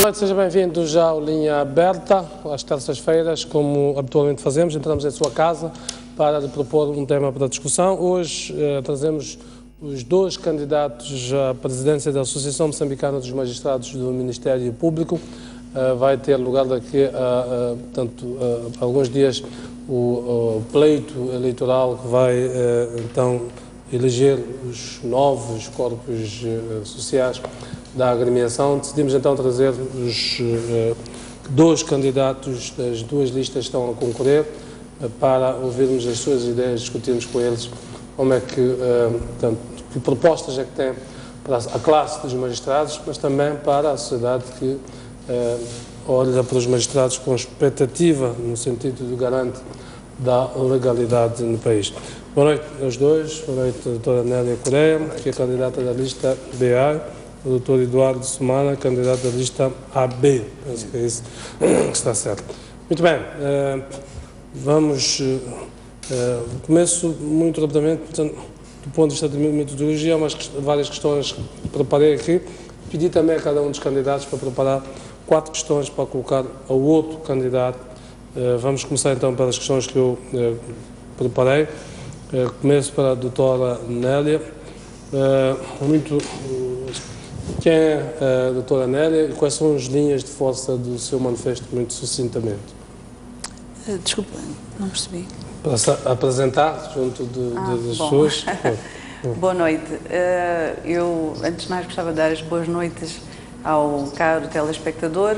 Boa noite, seja bem-vindo já ao Linha Aberta, às terças-feiras, como habitualmente fazemos, entramos em sua casa para lhe propor um tema para discussão. Hoje trazemos os dois candidatos à presidência da Associação Moçambicana dos Magistrados do Ministério Público. Vai ter lugar daqui a alguns dias o pleito eleitoral que vai então eleger os novos corpos sociais da agremiação. Decidimos então trazer os dois candidatos das duas listas que estão a concorrer para ouvirmos as suas ideias, discutirmos com eles como é que, que propostas é que tem para a classe dos magistrados, mas também para a sociedade que olha para os magistrados com expectativa, no sentido de garante da legalidade no país. Boa noite aos dois, boa noite a doutora Nélia Correia, que é candidata da lista BA, o doutor Eduardo Sumana, candidato da lista AB, penso que é isso que está certo. Muito bem, vamos, começo muito rapidamente, portanto, do ponto de vista de metodologia, várias questões que preparei aqui, pedi também a cada um dos candidatos para preparar 4 questões para colocar ao outro candidato. Vamos começar então pelas questões que eu preparei. Começo para a doutora Nélia. Quem é a doutora Nélia e quais são as linhas de força do seu manifesto, muito sucintamente? Desculpa, não percebi. Para apresentar junto das pessoas. Boa noite. Eu, antes de mais, gostava de dar as boas noites ao caro telespectador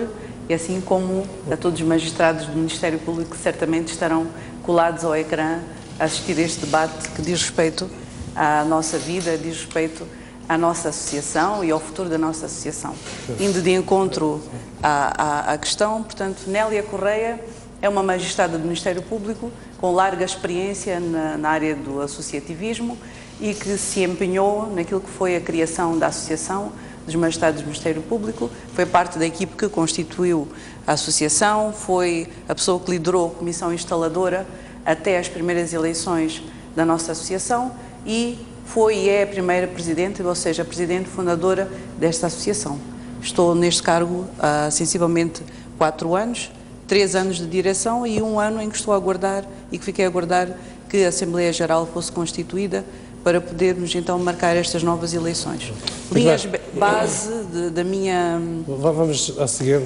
e assim como a todos os magistrados do Ministério Público que certamente estarão colados ao ecrã a assistir a este debate que diz respeito à nossa vida, diz respeito à nossa associação e ao futuro da nossa associação. Indo de encontro à questão, portanto, Nélia Correia é uma magistrada do Ministério Público com larga experiência na área do associativismo e que se empenhou naquilo que foi a criação da Associação dos Magistrados do Ministério Público, foi parte da equipe que constituiu a associação, foi a pessoa que liderou a comissão instaladora até as primeiras eleições da nossa associação e foi e é a primeira presidente, ou seja, a presidente fundadora desta associação. Estou neste cargo há sensivelmente 4 anos, 3 anos de direção e 1 ano em que estou a aguardar e que fiquei a aguardar que a Assembleia Geral fosse constituída para podermos então marcar estas novas eleições. Linhas base da minha... Vamos a seguir.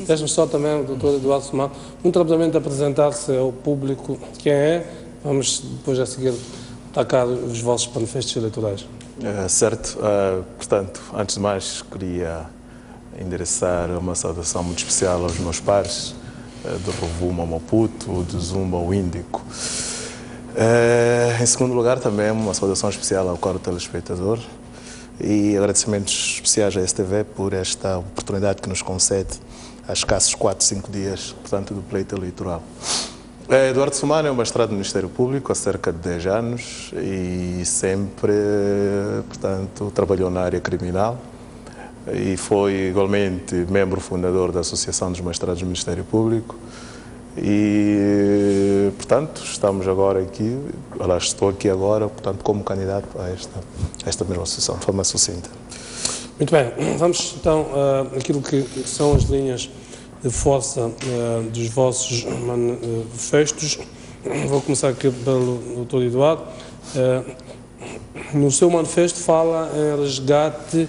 Deixe-me só também o doutor Eduardo Sumana muito rapidamente apresentar-se ao público quem é. Vamos depois a seguir atacar os vossos manifestos eleitorais. Certo. Portanto, antes de mais, queria endereçar uma saudação muito especial aos meus pares do Rovuma Maputo, do Zumba ao Índico. Em segundo lugar, também uma saudação especial ao caro telespectador e agradecimentos especiais à STV por esta oportunidade que nos concede há escassos 4, 5 dias, portanto, do pleito eleitoral. Eduardo Sumana é um magistrado do Ministério Público há cerca de 10 anos e sempre, portanto, trabalhou na área criminal e foi igualmente membro fundador da Associação dos Magistrados do Ministério Público. E, portanto, estamos agora aqui, estou aqui agora, portanto, como candidato a esta mesma associação, de forma sucinta. Muito bem, vamos então àquilo que são as linhas de força dos vossos manifestos. Vou começar aqui pelo doutor Eduardo. No seu manifesto fala em resgate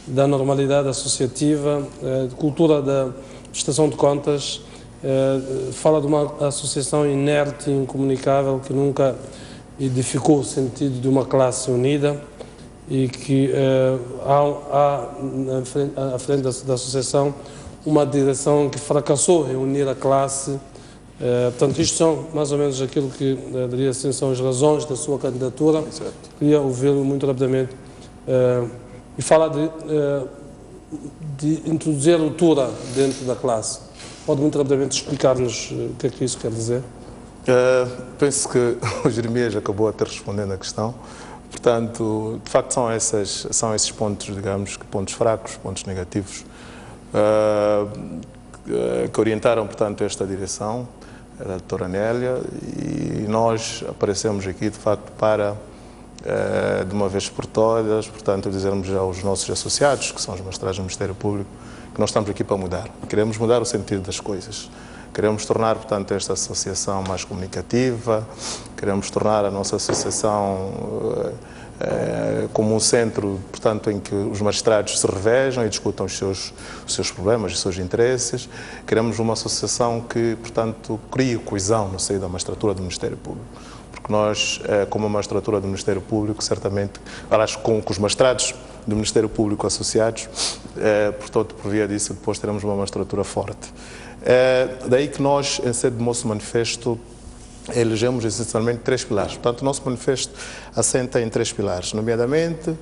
da normalidade associativa, de cultura da prestação de contas, fala de uma associação inerte e incomunicável que nunca edificou o sentido de uma classe unida e que há à frente da associação uma direção que fracassou em unir a classe. Portanto, isto são mais ou menos aquilo que diria assim, são as razões da sua candidatura. Exato. Queria ouvi-lo muito rapidamente e fala de introduzir a ruptura dentro da classe. Pode muito rapidamente explicar-nos o que é que isso quer dizer? Penso que o Jeremias acabou até respondendo a questão. Portanto, de facto, são esses pontos, digamos, pontos fracos, pontos negativos, que orientaram, portanto, esta direção, a doutora Nélia, e nós aparecemos aqui, de facto, para de uma vez por todas, portanto, dizermos aos nossos associados, que são os magistrados do Ministério Público, que nós estamos aqui para mudar. Queremos mudar o sentido das coisas. Queremos tornar, portanto, esta associação mais comunicativa, queremos tornar a nossa associação como um centro, portanto, em que os magistrados se revejam e discutam os seus problemas, os seus interesses. Queremos uma associação que, portanto, crie coesão no seio da magistratura do Ministério Público. Porque nós, como a magistratura do Ministério Público, certamente, aliás, com os magistrados do Ministério Público associados, portanto, por via disso, depois teremos uma magistratura forte. Daí que nós, em sede do nosso manifesto, elegemos essencialmente 3 pilares. Portanto, o nosso manifesto assenta em 3 pilares, nomeadamente,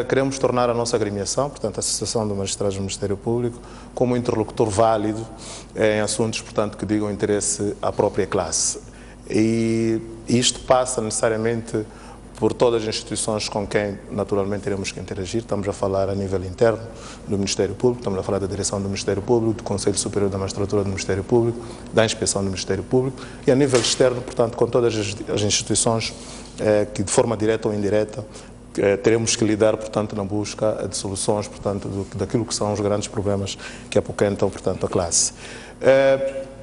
queremos tornar a nossa agremiação, portanto, a Associação de Magistrados do Ministério Público, como um interlocutor válido em assuntos, portanto, que digam interesse à própria classe. E isto passa necessariamente por todas as instituições com quem, naturalmente, teremos que interagir. Estamos a falar a nível interno do Ministério Público, estamos a falar da direção do Ministério Público, do Conselho Superior da Magistratura do Ministério Público, da Inspeção do Ministério Público e, a nível externo, portanto, com todas as instituições que, de forma direta ou indireta, teremos que lidar, portanto, na busca de soluções, portanto, daquilo que são os grandes problemas que apoquentam, portanto, a classe.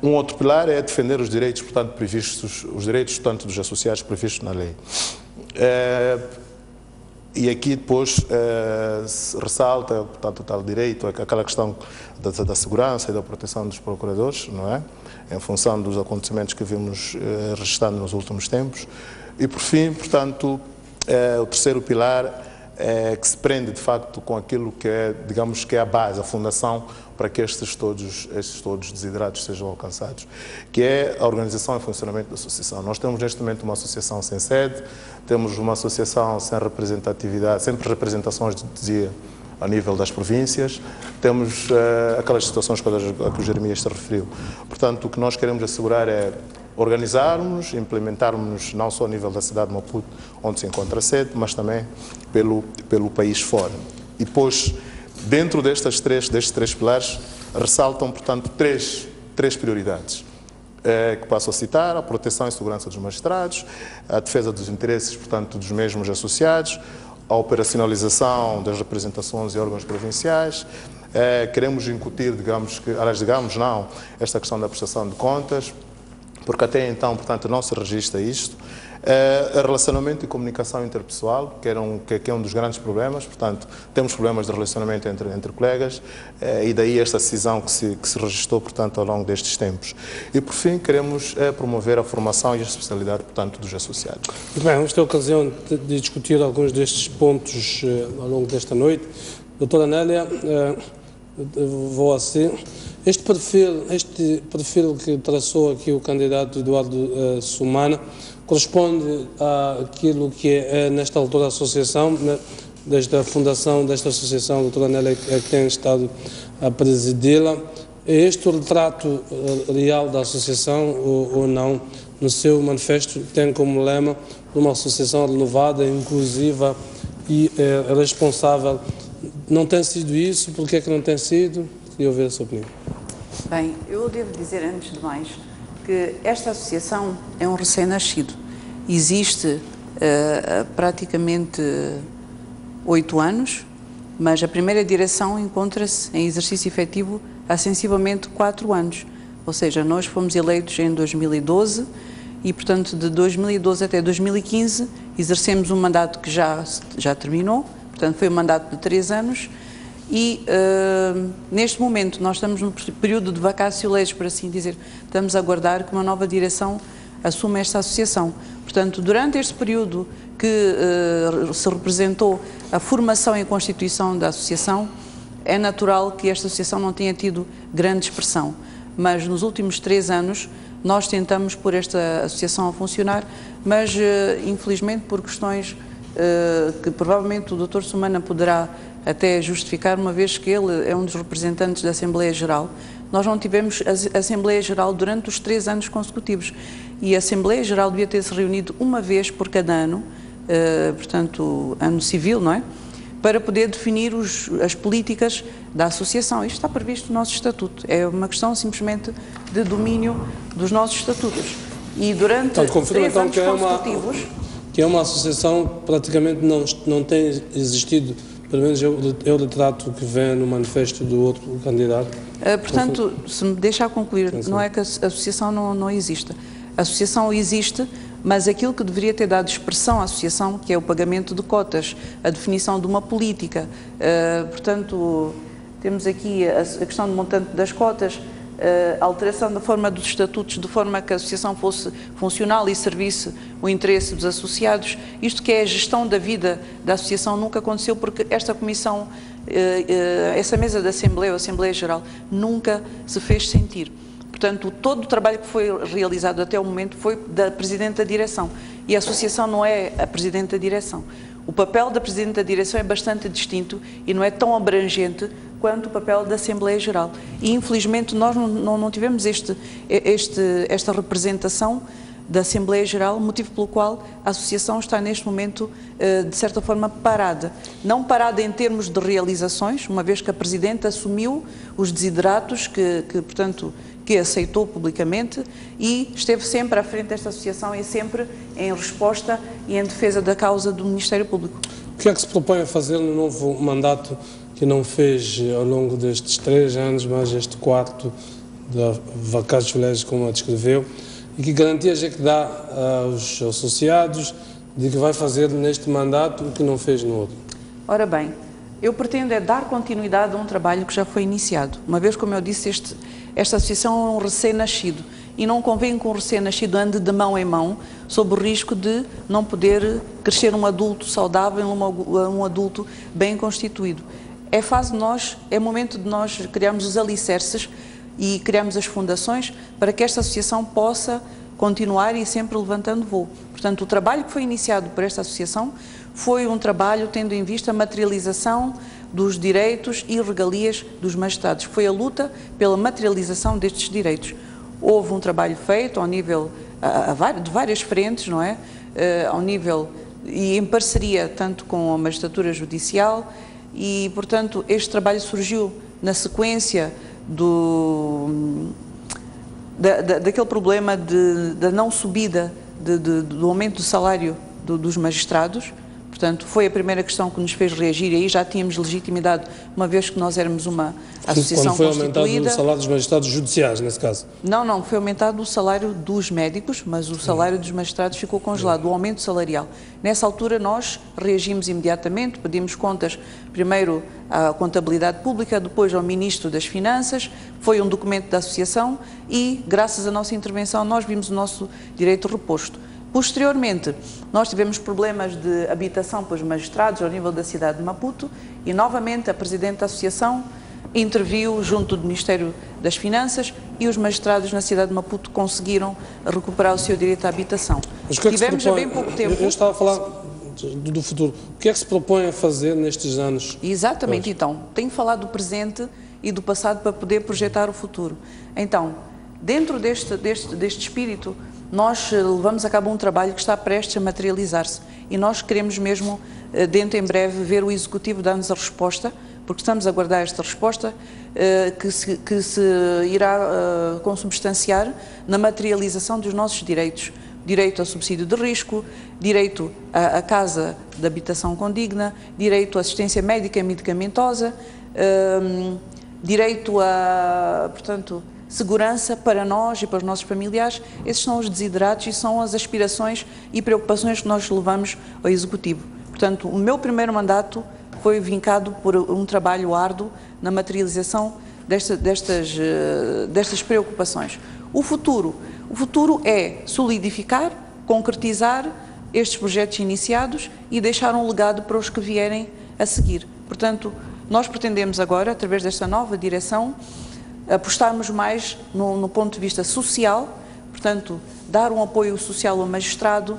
Um outro pilar é defender os direitos, portanto, previstos, os direitos, tanto dos associados previstos na lei. E aqui depois se ressalta, portanto, o tal direito, aquela questão da segurança e da proteção dos procuradores, não é? Em função dos acontecimentos que vimos registrando nos últimos tempos. E, por fim, portanto, o terceiro pilar que se prende, de facto, com aquilo que é, digamos, que é a base, a fundação para que estes todos desiderados sejam alcançados, que é a organização e funcionamento da associação. Nós temos, neste momento, uma associação sem sede, temos uma associação sem representatividade, sem representações, dizia, a nível das províncias, temos aquelas situações a que o Jeremias se referiu. Portanto, o que nós queremos assegurar é organizarmos, implementarmos não só a nível da cidade de Maputo, onde se encontra a sede, mas também pelo país fora. E depois, dentro destes três pilares, ressaltam, portanto, três prioridades, que passo a citar: a proteção e segurança dos magistrados, a defesa dos interesses, portanto, dos mesmos associados, a operacionalização das representações e órgãos provinciais. Queremos incutir, esta questão da prestação de contas, porque até então, portanto, não se registra isto. Relacionamento e comunicação interpessoal, que é um dos grandes problemas, portanto, temos problemas de relacionamento entre colegas, e daí esta decisão que se registrou, portanto, ao longo destes tempos. E, por fim, queremos promover a formação e a especialidade, portanto, dos associados. Bem, vamos ter a ocasião de discutir alguns destes pontos ao longo desta noite. Doutora Nélia, vou assim. Este perfil que traçou aqui o candidato Eduardo Sumana corresponde àquilo que é, nesta altura, a associação, desde a fundação desta associação, a doutora Nélia é que tem estado a presidi-la. É este o retrato real da associação ou não? No seu manifesto tem como lema uma associação renovada, inclusiva e responsável. Não tem sido isso? Por que é que não tem sido? Queria ouvir a sua opinião. Bem, eu devo dizer, antes de mais, que esta associação é um recém-nascido. Existe praticamente 8 anos, mas a primeira direção encontra-se em exercício efetivo há sensivelmente 4 anos. Ou seja, nós fomos eleitos em 2012 e, portanto, de 2012 até 2015 exercemos um mandato que já terminou, portanto, foi um mandato de 3 anos. E, neste momento, nós estamos no período de vacatio legis, por assim dizer. Estamos a aguardar que uma nova direção assuma esta associação. Portanto, durante este período que se representou a formação e a constituição da associação, é natural que esta associação não tenha tido grande expressão. Mas, nos últimos 3 anos, nós tentamos pôr esta associação a funcionar, mas, infelizmente, por questões que provavelmente o Dr. Sumana poderá até justificar, uma vez que ele é um dos representantes da Assembleia Geral. Nós não tivemos a Assembleia Geral durante os 3 anos consecutivos e a Assembleia Geral devia ter-se reunido uma vez por cada ano, portanto, ano civil, não é? Para poder definir as políticas da associação. Isto está previsto no nosso estatuto. É uma questão simplesmente de domínio dos nossos estatutos. E durante 3 anos consecutivos... Que é uma associação que praticamente não tem existido pelo menos é o retrato que vem no manifesto do outro candidato. Portanto, se me deixar concluir, não é que a associação não exista. A associação existe, mas aquilo que deveria ter dado expressão à associação, que é o pagamento de cotas, a definição de uma política, portanto, temos aqui a questão do montante das cotas, a alteração da forma dos estatutos, de forma que a associação fosse funcional e servisse o interesse dos associados. Isto que é a gestão da vida da associação nunca aconteceu, porque esta comissão, essa mesa da Assembleia, ou Assembleia Geral, nunca se fez sentir. Portanto, todo o trabalho que foi realizado até o momento foi da Presidente da Direção, e a associação não é a Presidente da Direção. O papel da Presidente da Direção é bastante distinto e não é tão abrangente quanto o papel da Assembleia Geral. E, infelizmente, nós não tivemos esta representação da Assembleia Geral, motivo pelo qual a associação está neste momento, de certa forma, parada. Não parada em termos de realizações, uma vez que a Presidente assumiu os desideratos portanto, que aceitou publicamente e esteve sempre à frente desta associação e sempre em resposta e em defesa da causa do Ministério Público. O que é que se propõe a fazer no novo mandato que não fez ao longo destes 3 anos, mais este quarto da vacas de leis, como a descreveu, e que garantias é que dá aos associados de que vai fazer neste mandato o que não fez no outro? Ora bem, eu pretendo dar continuidade a um trabalho que já foi iniciado. Uma vez, como eu disse, esta associação é um recém-nascido e não convém que um recém-nascido ande de mão em mão sob o risco de não poder crescer um adulto saudável, um adulto bem constituído. É momento de nós criarmos os alicerces e criarmos as fundações para que esta associação possa continuar e sempre levantando voo. Portanto, o trabalho que foi iniciado por esta associação foi um trabalho tendo em vista a materialização dos direitos e regalias dos magistrados. Foi a luta pela materialização destes direitos. Houve um trabalho feito ao nível de várias frentes, não é? Ao nível e em parceria tanto com a magistratura judicial e, portanto, este trabalho surgiu na sequência daquele problema da não subida do aumento do salário dos magistrados. Portanto, foi a primeira questão que nos fez reagir e aí já tínhamos legitimidade, uma vez que nós éramos uma associação constituída. Quando foi aumentado o salário dos magistrados judiciais, nesse caso? Não, foi aumentado o salário dos médicos, mas o salário dos magistrados ficou congelado, o aumento salarial. Nessa altura nós reagimos imediatamente, pedimos contas, primeiro à Contabilidade Pública, depois ao Ministro das Finanças, foi um documento da associação e, graças à nossa intervenção, nós vimos o nosso direito reposto. Posteriormente, nós tivemos problemas de habitação para os magistrados ao nível da cidade de Maputo e, novamente, a Presidente da Associação interviu junto do Ministério das Finanças e os magistrados na cidade de Maputo conseguiram recuperar o seu direito à habitação. Mas o que é que tivemos há bem pouco tempo... Eu estava a falar do futuro. O que é que se propõe a fazer nestes anos? Exatamente, então. Tenho falado do presente e do passado para poder projetar o futuro. Então, dentro deste espírito, nós levamos a cabo um trabalho que está prestes a materializar-se e nós queremos mesmo, dentro em breve, ver o Executivo dar-nos a resposta, porque estamos a aguardar esta resposta que se irá consubstanciar na materialização dos nossos direitos. Direito ao subsídio de risco, direito à casa de habitação condigna, direito à assistência médica e medicamentosa, direito a, portanto, segurança para nós e para os nossos familiares. Esses são os desideratos e são as aspirações e preocupações que nós levamos ao Executivo. Portanto, o meu primeiro mandato foi vincado por um trabalho árduo na materialização destas preocupações. O futuro é solidificar, concretizar estes projetos iniciados e deixar um legado para os que vierem a seguir. Portanto, nós pretendemos agora, através desta nova direção, apostarmos mais no ponto de vista social, portanto, dar um apoio social ao magistrado,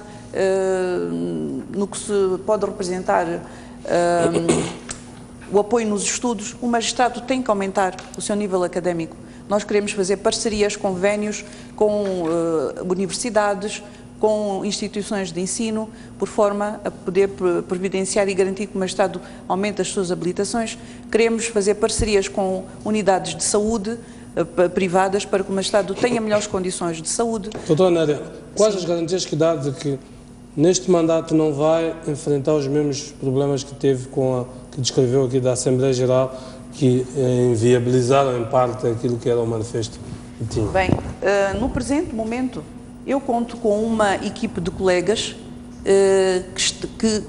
no que se pode representar o apoio nos estudos. O magistrado tem que aumentar o seu nível académico. Nós queremos fazer parcerias, convénios com universidades, com instituições de ensino, por forma a poder providenciar e garantir que o magistrado aumente as suas habilitações. Queremos fazer parcerias com unidades de saúde privadas para que o magistrado tenha melhores condições de saúde. Doutora Néria, quais as garantias que dá de que neste mandato não vai enfrentar os mesmos problemas que teve que descreveu aqui da Assembleia Geral, que inviabilizaram em parte aquilo que era o manifesto que tinha? Bem, no presente momento eu conto com uma equipe de colegas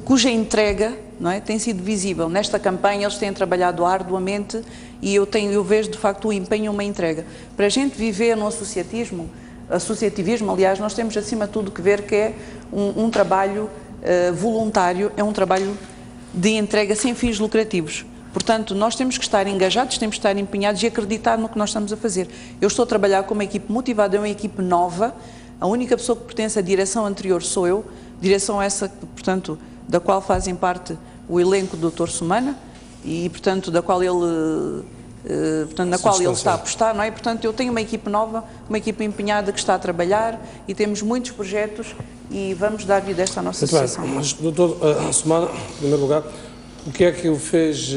cuja entrega, não é, tem sido visível. Nesta campanha eles têm trabalhado arduamente e eu vejo de facto o empenho e uma entrega. Para a gente viver no associativismo, aliás, nós temos acima de tudo que ver que é um trabalho voluntário, é um trabalho de entrega sem fins lucrativos. Portanto, nós temos que estar engajados, temos que estar empenhados e acreditar no que nós estamos a fazer. Eu estou a trabalhar com uma equipe motivada, é uma equipe nova, a única pessoa que pertence à direção anterior sou eu, direção essa, portanto, da qual fazem parte o elenco do Dr. Sumana e, portanto, na qual ele está a apostar, não é? Portanto, eu tenho uma equipe nova, uma equipe empenhada que está a trabalhar e temos muitos projetos e vamos dar vida a esta nossa associação. Mas, Dr. Sumana, em primeiro lugar, o que é que o fez,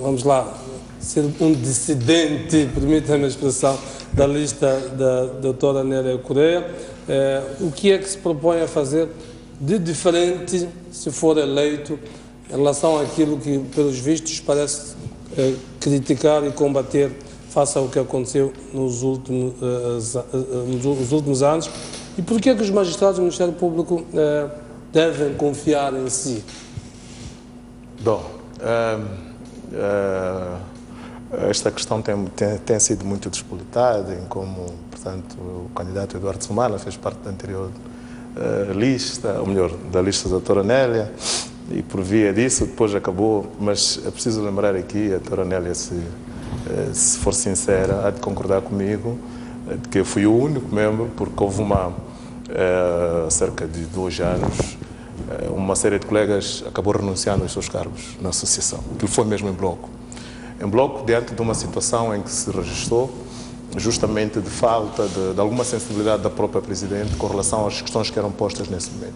vamos lá, ser um dissidente, permita-me a expressão, da lista da doutora Nélia Correia? O que é que se propõe a fazer de diferente, se for eleito, em relação àquilo que, pelos vistos, parece criticar e combater face ao que aconteceu nos últimos anos? E por que é que os magistrados do Ministério Público devem confiar em si? Bom, esta questão tem sido muito despolitada, em como, portanto, o candidato Eduardo Sumana fez parte da anterior lista, ou melhor, da lista da doutora Nélia, e por via disso depois acabou, mas é preciso lembrar aqui, a doutora Nélia, se for sincera, há de concordar comigo, de que eu fui o único membro, porque houve cerca de 2 anos, uma série de colegas acabou renunciando aos seus cargos na associação, que foi mesmo em bloco. Em bloco, diante de uma situação em que se registrou justamente de falta de alguma sensibilidade da própria Presidente com relação às questões que eram postas nesse momento.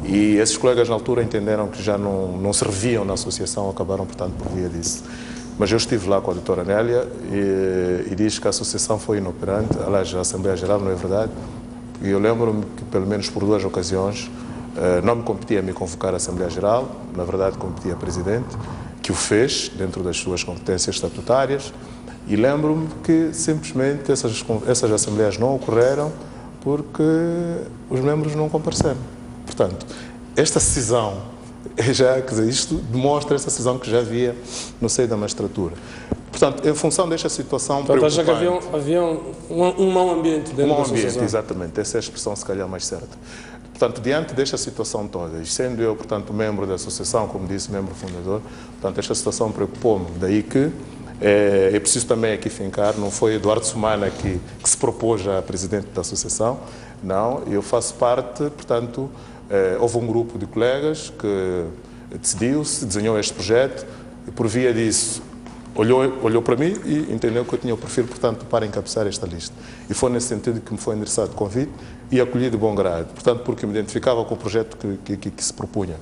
E esses colegas na altura entenderam que já não se reviam na associação, acabaram, portanto, por via disso. Mas eu estive lá com a doutora Nélia e diz que a associação foi inoperante, aliás, a Assembleia Geral, não é verdade? E eu lembro-me que, pelo menos por 2 ocasiões, não me competia a me convocar a Assembleia Geral, na verdade competia a Presidente, que o fez dentro das suas competências estatutárias, e lembro-me que simplesmente essas assembleias não ocorreram porque os membros não compareceram. Portanto, esta cisão, quer dizer, isto demonstra essa cisão que já havia no seio da magistratura. Portanto, em função desta situação preocupante... Então, acha que havia um mau ambiente dentro da associação? Exatamente, essa é a expressão se calhar mais certa. Portanto, diante desta situação toda, e sendo eu, portanto, membro da associação, como disse, membro fundador, portanto, esta situação preocupou-me, daí que é preciso também aqui fincar, não foi Eduardo Sumana que se propôs a presidente da associação, não, eu faço parte, portanto, houve um grupo de colegas que decidiu-se, desenhou este projeto, e por via disso, olhou para mim e entendeu que eu tinha o perfil, portanto, para encabeçar esta lista. E foi nesse sentido que me foi endereçado o convite e acolhi de bom grado, portanto, porque me identificava com o projeto que se propunha.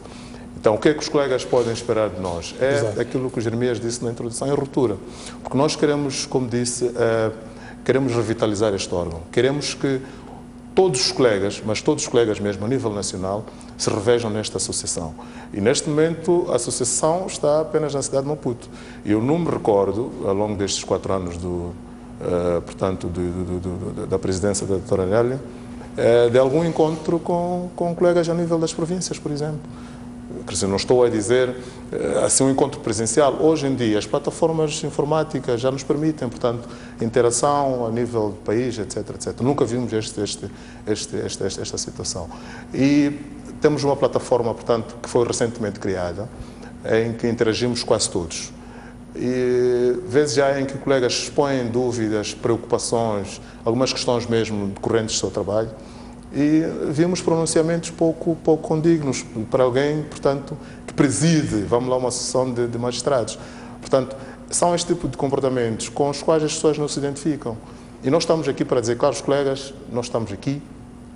Então, o que é que os colegas podem esperar de nós? É aquilo que o Jeremias disse na introdução, é ruptura. Porque nós queremos, como disse, queremos revitalizar este órgão. Queremos que todos os colegas, mas todos os colegas mesmo, a nível nacional, se revejam nesta associação. E, neste momento, a associação está apenas na cidade de Maputo. Eu não me recordo, ao longo destes 4 anos, portanto, da presidência da doutora Nélia, de algum encontro com colegas a nível das províncias, por exemplo. Quer dizer, não estou a dizer assim um encontro presencial. Hoje em dia, as plataformas informáticas já nos permitem, portanto, interação a nível do país, etc, etc. Nunca vimos esta situação. E temos uma plataforma, portanto, que foi recentemente criada, em que interagimos quase todos. E vezes já em que colegas expõem dúvidas, preocupações, algumas questões mesmo decorrentes do seu trabalho, e vimos pronunciamentos pouco condignos para alguém, portanto, que preside, vamos lá, uma associação de magistrados. Portanto, são este tipo de comportamentos com os quais as pessoas não se identificam. E nós estamos aqui para dizer, caros colegas, nós estamos aqui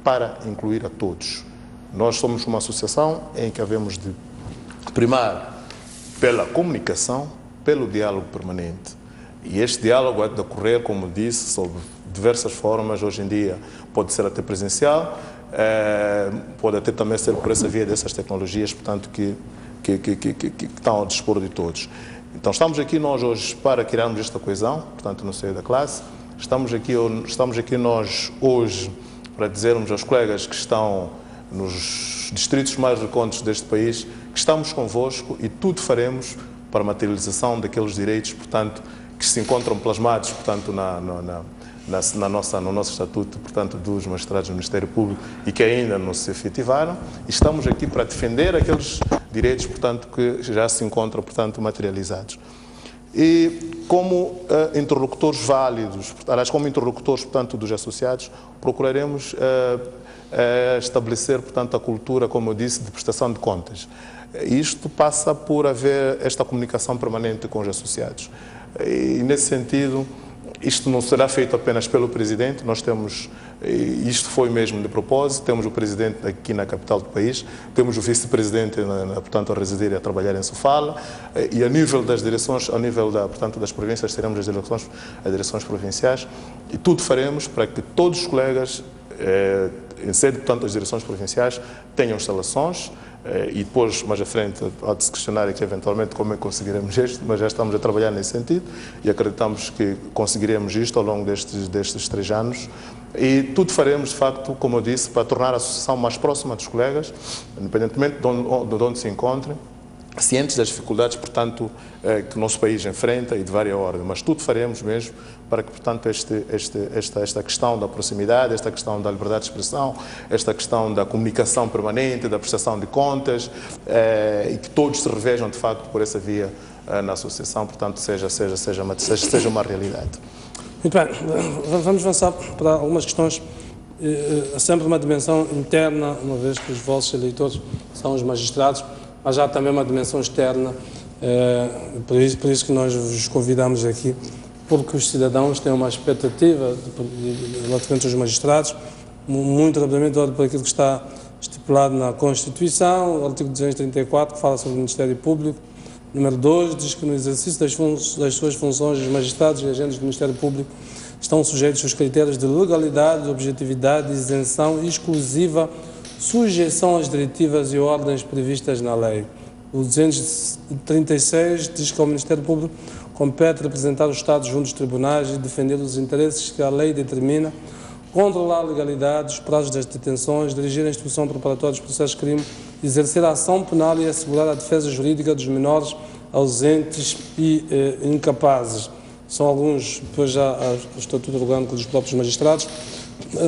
para incluir a todos. Nós somos uma associação em que havemos de primar pela comunicação, pelo diálogo permanente. E este diálogo há de ocorrer, como disse, sob diversas formas. Hoje em dia pode ser até presencial pode até também ser por essa via dessas tecnologias, portanto, que estão ao dispor de todos. Então, estamos aqui nós hoje para criarmos esta coesão, portanto, no seio da classe. Estamos aqui nós hoje para dizermos aos colegas que estão nos distritos mais recônditos deste país que estamos convosco e tudo faremos para a materialização daqueles direitos, portanto, que se encontram plasmados, portanto, no nosso estatuto, portanto, dos magistrados do Ministério Público e que ainda não se efetivaram. E estamos aqui para defender aqueles direitos, portanto, que já se encontram, portanto, materializados. E como interlocutores válidos, aliás, como interlocutores, portanto, dos associados, procuraremos estabelecer, portanto, a cultura, como eu disse, de prestação de contas. Isto passa por haver esta comunicação permanente com os associados. E, nesse sentido, isto não será feito apenas pelo Presidente, nós temos, isto foi mesmo de propósito, temos o Presidente aqui na capital do país, temos o Vice-Presidente, portanto, a residir e a trabalhar em Sofala, e a nível das direções, a nível portanto, das províncias, teremos as direções provinciais, e tudo faremos para que todos os colegas, em sede, portanto, das direções provinciais, tenham instalações, e depois, mais à frente, pode-se questionar aqui eventualmente como é que conseguiremos isto, mas já estamos a trabalhar nesse sentido e acreditamos que conseguiremos isto ao longo destes 3 anos. E tudo faremos, de facto, como eu disse, para tornar a associação mais próxima dos colegas, independentemente de onde se encontrem, cientes das dificuldades, portanto, que o nosso país enfrenta e de várias ordens, mas tudo faremos mesmo para que, portanto, esta questão da proximidade, esta questão da liberdade de expressão, esta questão da comunicação permanente, da prestação de contas, e que todos se revejam, de facto, por essa via na associação, portanto, seja uma realidade. Muito bem, vamos avançar para algumas questões. Há sempre uma dimensão interna, uma vez que os vossos eleitores são os magistrados, mas há também uma dimensão externa, por isso que nós vos convidamos aqui, porque os cidadãos têm uma expectativa relativamente aos magistrados, muito rapidamente olho para aquilo que está estipulado na Constituição, o artigo 234, que fala sobre o Ministério Público. Número 2, diz que no exercício das suas funções, os magistrados e agentes do Ministério Público estão sujeitos aos critérios de legalidade, objetividade, isenção exclusiva, sujeição às diretivas e ordens previstas na lei. O 236 diz que ao Ministério Público compete representar o Estado junto aos tribunais e defender os interesses que a lei determina, controlar a legalidade, os prazos das detenções, dirigir a instrução preparatória dos processos de crime, exercer a ação penal e assegurar a defesa jurídica dos menores ausentes e incapazes. São alguns, depois já o Estatuto Orgânico dos próprios magistrados.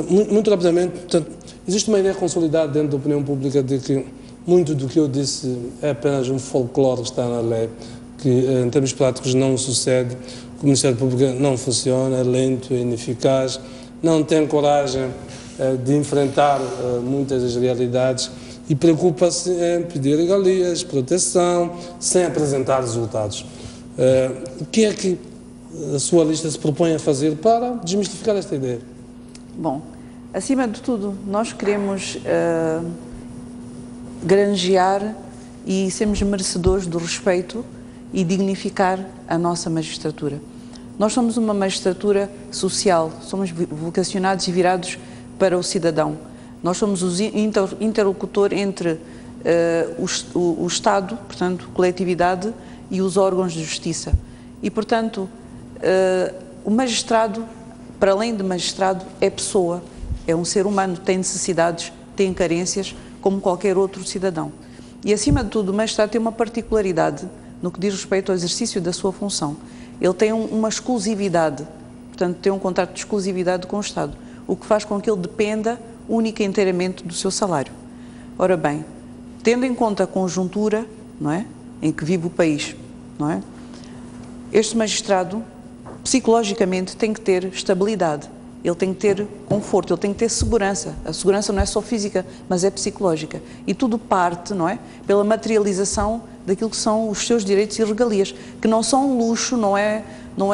Muito rapidamente, portanto, existe uma ideia consolidada dentro da opinião pública de que muito do que eu disse é apenas um folclore que está na lei, que em termos práticos não sucede, que o Ministério Público não funciona, é lento, é ineficaz, não tem coragem de enfrentar muitas das realidades e preocupa-se em pedir regalias, proteção, sem apresentar resultados. O que é que a sua lista se propõe a fazer para desmistificar esta ideia? Bom, acima de tudo, nós queremos granjear e sermos merecedores do respeito e dignificar a nossa magistratura. Nós somos uma magistratura social, somos vocacionados e virados para o cidadão. Nós somos o interlocutor entre o Estado, portanto, coletividade, e os órgãos de justiça. E, portanto, o magistrado, para além de magistrado, é pessoa, é um ser humano, tem necessidades, tem carências, como qualquer outro cidadão. E, acima de tudo, o magistrado tem uma particularidade no que diz respeito ao exercício da sua função. Ele tem uma exclusividade, portanto, tem um contrato de exclusividade com o Estado, o que faz com que ele dependa única e inteiramente do seu salário. Ora bem, tendo em conta a conjuntura, não é, em que vive o país, não é, este magistrado, psicologicamente, tem que ter estabilidade, ele tem que ter conforto, ele tem que ter segurança. A segurança não é só física, mas é psicológica. E tudo parte, não é, pela materialização daquilo que são os seus direitos e regalias, que não são um luxo, não é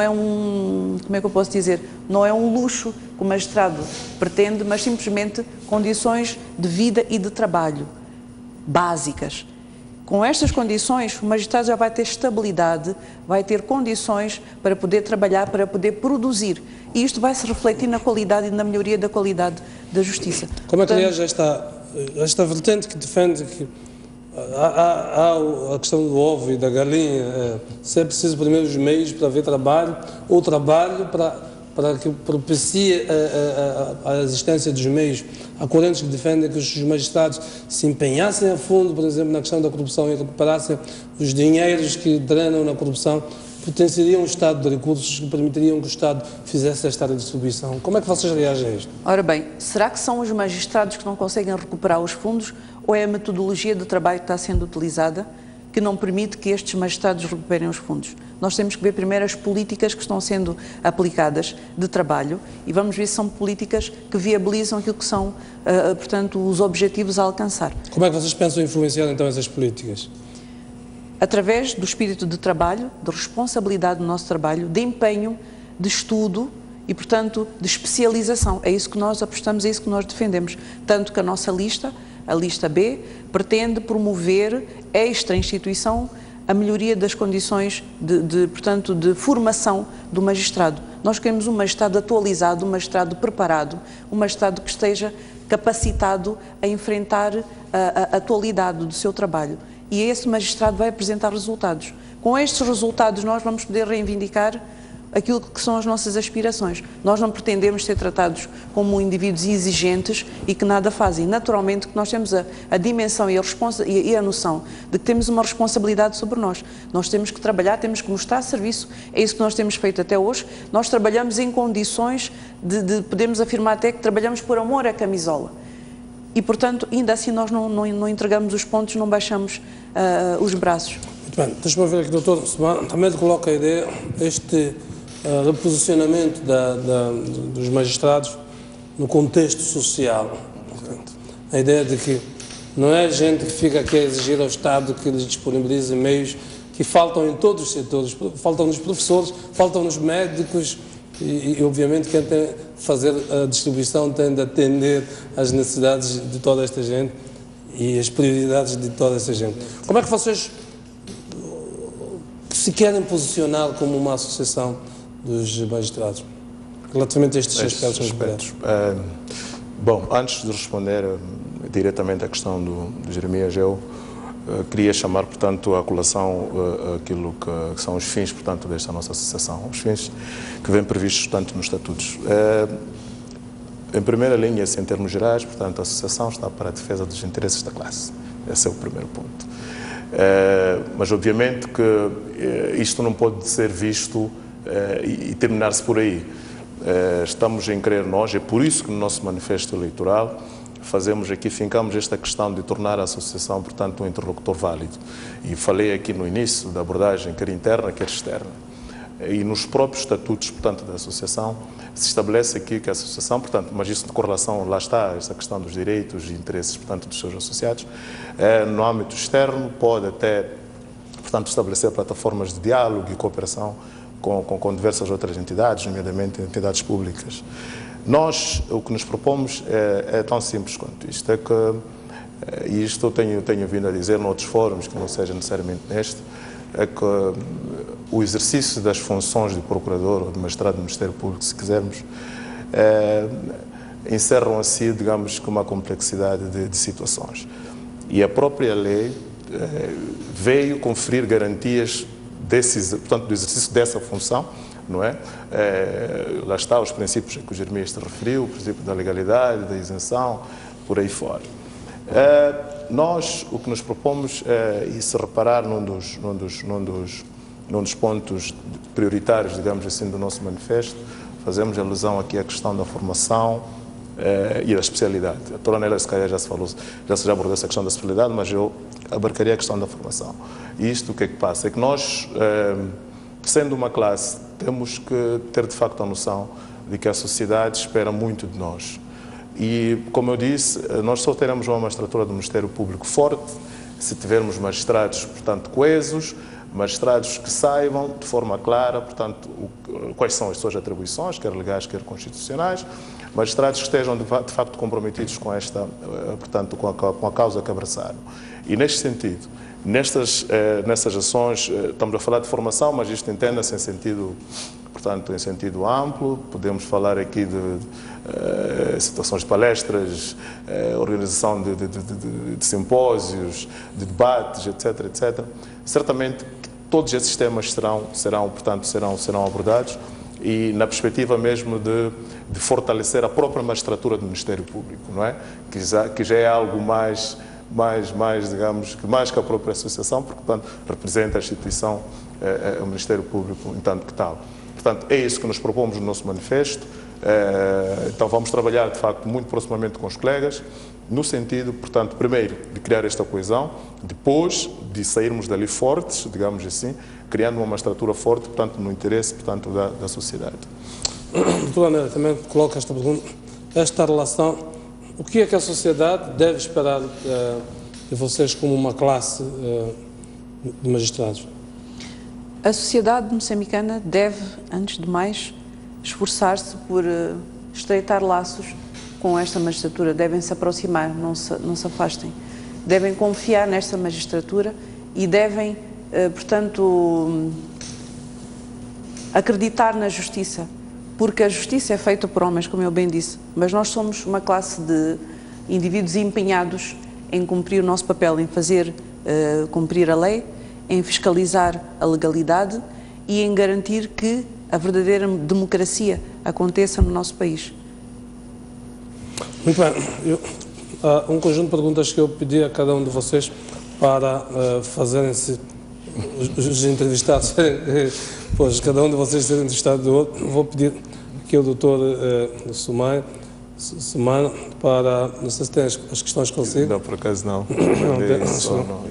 um, como é que eu posso dizer, não é um luxo que o magistrado pretende, mas simplesmente condições de vida e de trabalho básicas, Com estas condições, o magistrado já vai ter estabilidade, vai ter condições para poder trabalhar, para poder produzir. E isto vai se refletir na qualidade e na melhoria da qualidade da justiça. Como é que, aliás, esta vertente que defende que há a questão do ovo e da galinha, se é preciso primeiro os meios para haver trabalho, ou trabalho para que propicie a existência dos meios. Há correntes que defendem que os magistrados se empenhassem a fundo, por exemplo, na questão da corrupção e recuperassem os dinheiros que drenam na corrupção, potenciariam um Estado de recursos que permitiriam que o Estado fizesse esta redistribuição. Como é que vocês reagem a isto? Ora bem, será que são os magistrados que não conseguem recuperar os fundos ou é a metodologia de trabalho que está sendo utilizada que não permite que estes magistrados recuperem os fundos? Nós temos que ver primeiro as políticas que estão sendo aplicadas de trabalho e vamos ver se são políticas que viabilizam aquilo que são, portanto, os objetivos a alcançar. Como é que vocês pensam influenciar então essas políticas? Através do espírito de trabalho, de responsabilidade do nosso trabalho, de empenho, de estudo e, portanto, de especialização. É isso que nós apostamos, é isso que nós defendemos. Tanto que a nossa lista, a lista B, pretende promover extra-instituição a melhoria das condições portanto, de formação do magistrado. Nós queremos um magistrado atualizado, um magistrado preparado, um magistrado que esteja capacitado a enfrentar a atualidade do seu trabalho. E esse magistrado vai apresentar resultados. Com estes resultados nós vamos poder reivindicar aquilo que são as nossas aspirações. Nós não pretendemos ser tratados como indivíduos exigentes e que nada fazem. Naturalmente que nós temos a dimensão e a noção de que temos uma responsabilidade sobre nós. Nós temos que trabalhar, temos que mostrar serviço. É isso que nós temos feito até hoje. Nós trabalhamos em condições podemos afirmar até que trabalhamos por amor à camisola. E, portanto, ainda assim nós não entregamos os pontos, não baixamos os braços. Muito bem. Deixa-me ver aqui, doutor, também coloca a ideia, este reposicionamento dos magistrados no contexto social. Portanto, a ideia de que não é gente que fica aqui a exigir ao Estado que lhes disponibilize meios que faltam em todos os setores, faltam nos professores, faltam nos médicos e obviamente quem tem de fazer a distribuição tem de atender às necessidades de toda esta gente e as prioridades de toda esta gente. Como é que vocês se querem posicionar como uma associação dos magistrados relativamente a estes aspectos? Bom, antes de responder diretamente à questão do Jeremias, eu queria chamar, portanto, a colação aquilo que são os fins, portanto, desta nossa associação, os fins que vêm previstos, portanto, nos estatutos. Em primeira linha, em termos gerais, portanto, a associação está para a defesa dos interesses da classe. Esse é o primeiro ponto. Mas, obviamente, que isto não pode ser visto e terminar-se por aí. Estamos em crer nós, é por isso que no nosso manifesto eleitoral fazemos aqui, fincamos esta questão de tornar a associação, portanto, um interlocutor válido. E falei aqui no início da abordagem, quer interna, quer externa. E nos próprios estatutos, portanto, da associação, se estabelece aqui que a associação, portanto, mas isso de correlação, lá está, essa questão dos direitos e interesses, portanto, dos seus associados, no âmbito externo pode até, portanto, estabelecer plataformas de diálogo e cooperação com diversas outras entidades, nomeadamente entidades públicas. Nós, o que nos propomos é tão simples quanto isto, é que, e isto eu tenho vindo a dizer noutros fóruns, que não seja necessariamente neste, é que o exercício das funções de procurador ou de magistrado do Ministério Público, se quisermos, encerram assim, digamos, com uma complexidade de situações. E a própria lei veio conferir garantias portanto, do exercício dessa função, não é? Lá está os princípios que o Jeremias te referiu, o princípio da legalidade, da isenção, por aí fora. Nós, o que nos propomos, e se reparar num dos pontos prioritários, digamos assim, do nosso manifesto, fazemos alusão aqui à questão da formação e da especialidade. A doutora Nélia, se calhar, já abordou essa questão da especialidade, mas eu abarcaria a questão da formação. E isto o que é que passa? É que nós, sendo uma classe, temos que ter de facto a noção de que a sociedade espera muito de nós. E, como eu disse, nós só teremos uma magistratura do Ministério Público forte se tivermos magistrados, portanto, coesos, magistrados que saibam de forma clara, portanto, quais são as suas atribuições, quer legais, quer constitucionais, magistrados que estejam de facto comprometidos com esta, portanto, com a causa que abraçaram. E neste sentido, Nessas ações, estamos a falar de formação, mas isto entenda-se em sentido, portanto, em sentido amplo. Podemos falar aqui de situações de palestras, organização de simpósios, de debates, etc, etc. Certamente que todos esses temas serão abordados e na perspectiva mesmo de fortalecer a própria magistratura do Ministério Público, não é? Que já é algo mais, digamos, mais que a própria associação, porque, portanto, representa a instituição, o Ministério Público, entanto que tal. Portanto, é isso que nos propomos no nosso manifesto. Então, vamos trabalhar, de facto, muito proximamente com os colegas, no sentido, portanto, primeiro, de criar esta coesão, depois de sairmos dali fortes, digamos assim, criando uma magistratura forte, portanto, no interesse, portanto, da sociedade. Doutora Nélia, também coloca esta pergunta, esta relação, o que é que a sociedade deve esperar de vocês como uma classe de magistrados? A sociedade moçambicana deve, antes de mais, esforçar-se por estreitar laços com esta magistratura, devem se aproximar, não se afastem, devem confiar nesta magistratura e devem, portanto, acreditar na justiça, porque a justiça é feita por homens, como eu bem disse, mas nós somos uma classe de indivíduos empenhados em cumprir o nosso papel, em fazer cumprir a lei, em fiscalizar a legalidade e em garantir que a verdadeira democracia aconteça no nosso país. Muito bem. Há um conjunto de perguntas que eu pedi a cada um de vocês para fazerem-se, os entrevistados, pois cada um de vocês ser entrevistado do outro. Vou pedir aqui ao doutor Sumana para, não sei se tem as questões consigo. Não, por acaso não. Não,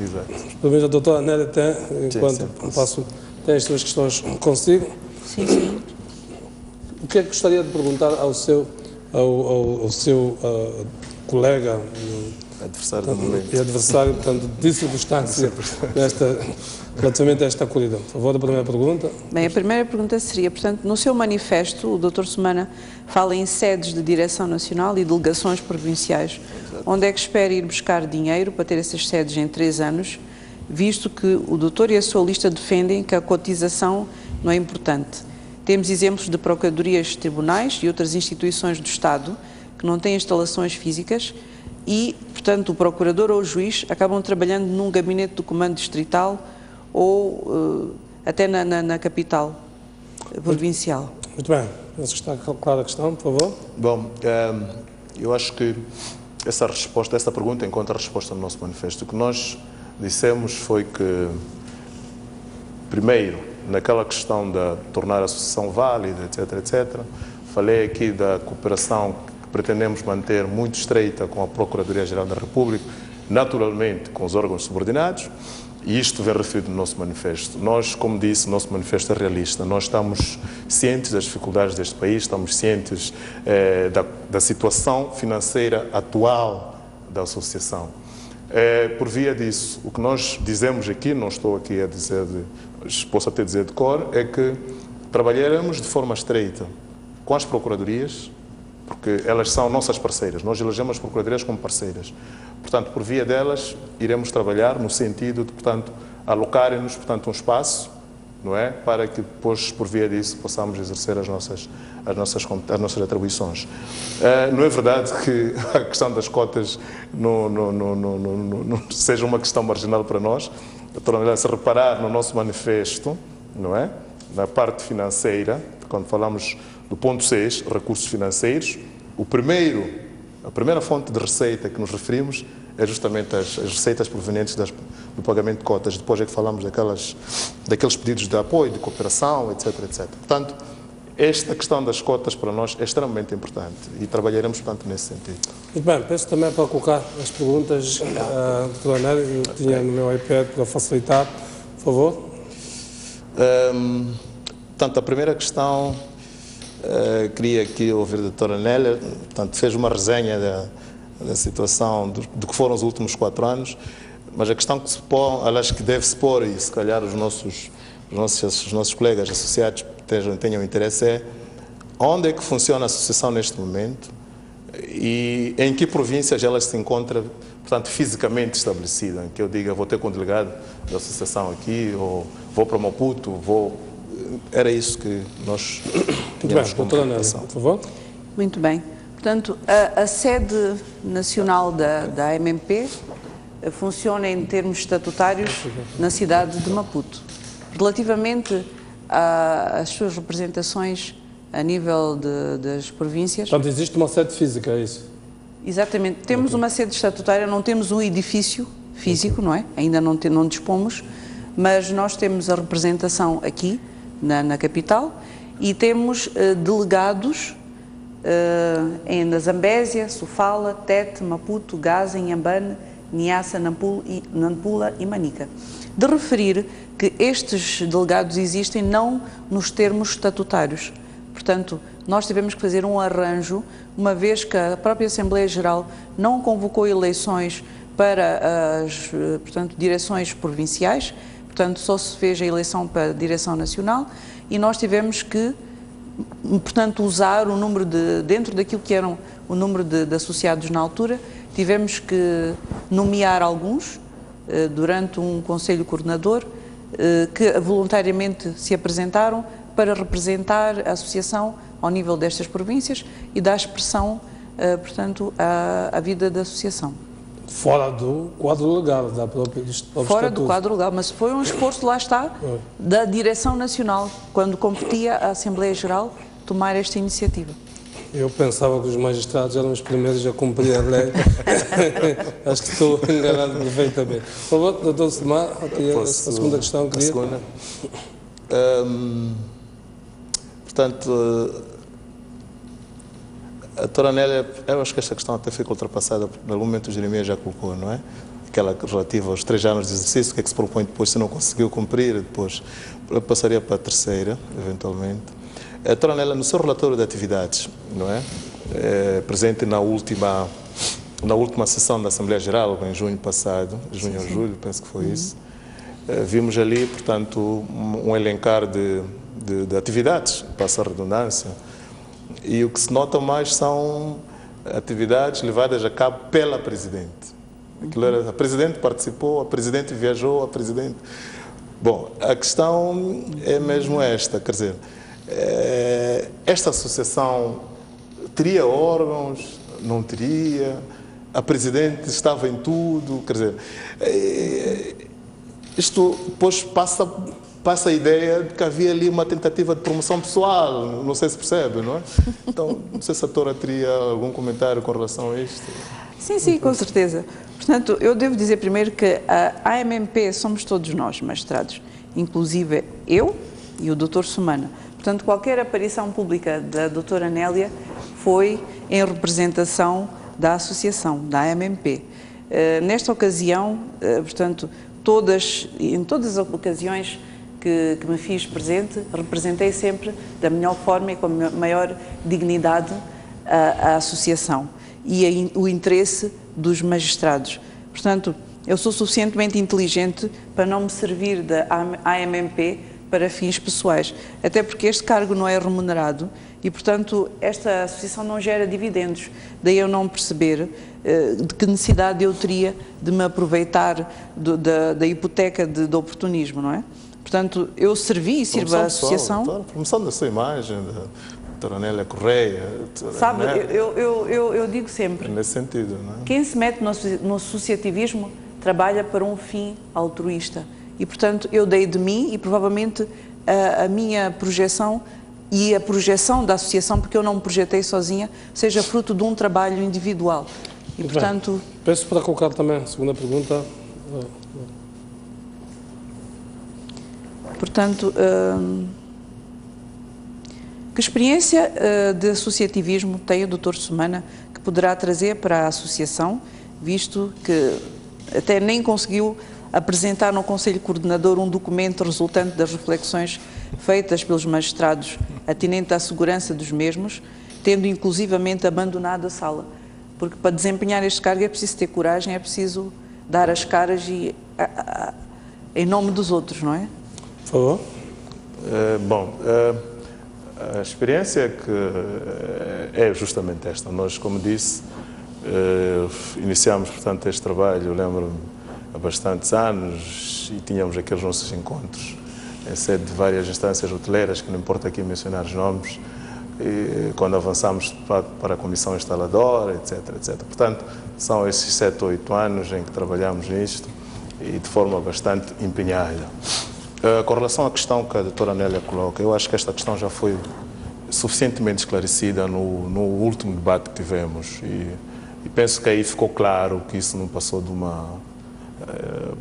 exato. Pelo menos a doutora Nélia tem, enquanto passo, tem as suas questões consigo. Sim, sim. O que é que gostaria de perguntar ao seu colega adversário do momento. E adversário, portanto, de circunstância relativamente a esta corrida? Por favor, a primeira pergunta. Bem, a primeira pergunta seria, portanto, no seu manifesto, o Dr. Sumana fala em sedes de direção nacional e delegações provinciais. Onde é que espera ir buscar dinheiro para ter essas sedes em 3 anos, visto que o doutor e a sua lista defendem que a cotização não é importante? Temos exemplos de procuradorias, tribunais e outras instituições do Estado que não têm instalações físicas e, portanto, o procurador ou o juiz acabam trabalhando num gabinete do comando distrital ou até na capital provincial. Muito bem. Penso que está clara a questão, por favor. Bom, eu acho que essa pergunta encontra a resposta no nosso manifesto. O que nós dissemos foi que, primeiro, naquela questão de tornar a associação válida, etc., etc., falei aqui da cooperação que pretendemos manter muito estreita com a Procuradoria-Geral da República, naturalmente com os órgãos subordinados, e isto vem referido no nosso manifesto. Nós, como disse, o nosso manifesto é realista. Nós estamos cientes das dificuldades deste país, estamos cientes da situação financeira atual da associação. Por via disso, o que nós dizemos aqui, não estou aqui a dizer, posso até dizer de cor, é que trabalharemos de forma estreita com as procuradorias, porque elas são nossas parceiras, nós elegemos as procuradorias como parceiras. Portanto, por via delas, iremos trabalhar no sentido de, portanto, alocarem-nos, portanto, um espaço, não é? Para que depois, por via disso, possamos exercer as nossas atribuições. Não é verdade que a questão das cotas não seja uma questão marginal para nós. Se reparar no nosso manifesto, não é? Na parte financeira, quando falamos do ponto 6, recursos financeiros, a primeira fonte de receita que nos referimos é justamente as receitas provenientes do pagamento de cotas. Depois é que falamos daqueles pedidos de apoio, de cooperação, etc, etc. Portanto, esta questão das cotas para nós é extremamente importante e trabalharemos, portanto, nesse sentido. Muito bem, peço também para colocar as perguntas, doutora Nélia, eu tinha no meu iPad para facilitar, por favor. Portanto, a primeira questão, queria aqui ouvir a doutora Nélia, portanto, fez uma resenha da situação, do que foram os últimos 4 anos, mas a questão que se põe, aliás, que deve se pôr, e se calhar os nossos colegas associados tenham interesse, é onde é que funciona a associação neste momento E em que províncias elas se encontram, portanto, fisicamente estabelecidas? Em que eu diga, vou ter com o delegado da associação aqui, ou vou para Maputo, vou... Era isso que nós tínhamos como preocupação. Por favor. Muito bem. Portanto, a sede nacional da AMMP funciona em termos estatutários na cidade de Maputo. Relativamente às suas representações a nível das províncias... Portanto, existe uma sede física, é isso? Exatamente. Temos uma sede estatutária, não temos um edifício físico, não é? Ainda não dispomos, mas nós temos a representação aqui, na capital, e temos delegados na Zambésia, Sofala, Tete, Maputo, Gaza, Inhambane, Niassa, Nampula e Manica. De referir que estes delegados existem não nos termos estatutários. Portanto, nós tivemos que fazer um arranjo, uma vez que a própria Assembleia Geral não convocou eleições para as, portanto, direções provinciais, portanto, só se fez a eleição para a direção nacional e nós tivemos que, portanto, usar o número dentro daquilo que eram o número de associados na altura, tivemos que nomear alguns durante um conselho coordenador que voluntariamente se apresentaram para representar a associação ao nível destas províncias e dar expressão, portanto, à vida da associação. Fora do quadro legal da própria Fora do quadro legal, mas foi um esforço, lá está, da direção nacional, quando competia a Assembleia Geral tomar esta iniciativa. Eu pensava que os magistrados eram os primeiros a cumprir a lei. Acho que estou enganado perfeitamente. Por favor, doutor Semar, a segunda questão. A segunda. Portanto, a doutora Nélia, eu acho que esta questão até fica ultrapassada, porque no momento o Jeremias já colocou, não é? Aquela relativa aos 3 anos de exercício, o que é que se propõe depois, se não conseguiu cumprir, depois eu passaria para a terceira, eventualmente. A doutora Nélia, no seu relatório de atividades, não é? Presente na última sessão da Assembleia Geral, em junho passado, junho ou julho, penso que foi isso, vimos ali, portanto, um elencar de atividades, passa a redundância, e o que se nota mais são atividades levadas a cabo pela Presidente. Aquilo era, a Presidente participou, a Presidente viajou, a Presidente... Bom, a questão é mesmo esta, quer dizer, esta associação teria órgãos, não teria, a Presidente estava em tudo, quer dizer, isto depois passa a ideia de que havia ali uma tentativa de promoção pessoal, não sei se percebe, não é? Então, não sei se a doutora teria algum comentário com relação a isto. Sim, com certeza. Portanto, eu devo dizer primeiro que a AMMP somos todos nós, magistrados, inclusive eu e o Dr. Sumana. Portanto, qualquer aparição pública da doutora Nélia foi em representação da associação, da AMMP. Nesta ocasião, portanto, em todas as ocasiões que me fiz presente, representei sempre da melhor forma e com a maior dignidade a associação e o interesse dos magistrados. Portanto, eu sou suficientemente inteligente para não me servir da AMMP para fins pessoais, até porque este cargo não é remunerado e, portanto, esta associação não gera dividendos. Daí eu não perceber de que necessidade eu teria de me aproveitar da hipoteca de oportunismo, não é? Portanto, eu servi e sirvo a associação... Promoção da sua imagem, da doutora Nélia Correia... Sabe, eu digo sempre... Nesse sentido, não é? Quem se mete no associativismo trabalha para um fim altruísta. E, portanto, eu dei de mim e, provavelmente, a minha projeção e a projeção da associação, porque eu não me projetei sozinha, seja fruto de um trabalho individual. E, portanto... Peço para colocar também a segunda pergunta. Portanto, que experiência de associativismo tem o Dr. Sumana que poderá trazer para a associação, visto que até nem conseguiu apresentar no Conselho Coordenador um documento resultante das reflexões feitas pelos magistrados atinente à segurança dos mesmos, tendo inclusivamente abandonado a sala. Porque para desempenhar este cargo é preciso ter coragem, é preciso dar as caras em nome dos outros, não é? Por favor. A experiência é justamente esta. Nós, como disse, iniciámos, portanto, este trabalho, eu lembro-me, há bastantes anos, e tínhamos aqueles nossos encontros em sede de várias instâncias hoteleiras, que não importa aqui mencionar os nomes, e quando avançamos para a comissão instaladora, etc, etc. Portanto, são esses 7 ou 8 anos em que trabalhamos nisto e de forma bastante empenhada. Com relação à questão que a doutora Nélia coloca, eu acho que esta questão já foi suficientemente esclarecida no último debate que tivemos e penso que aí ficou claro que isso não passou de uma...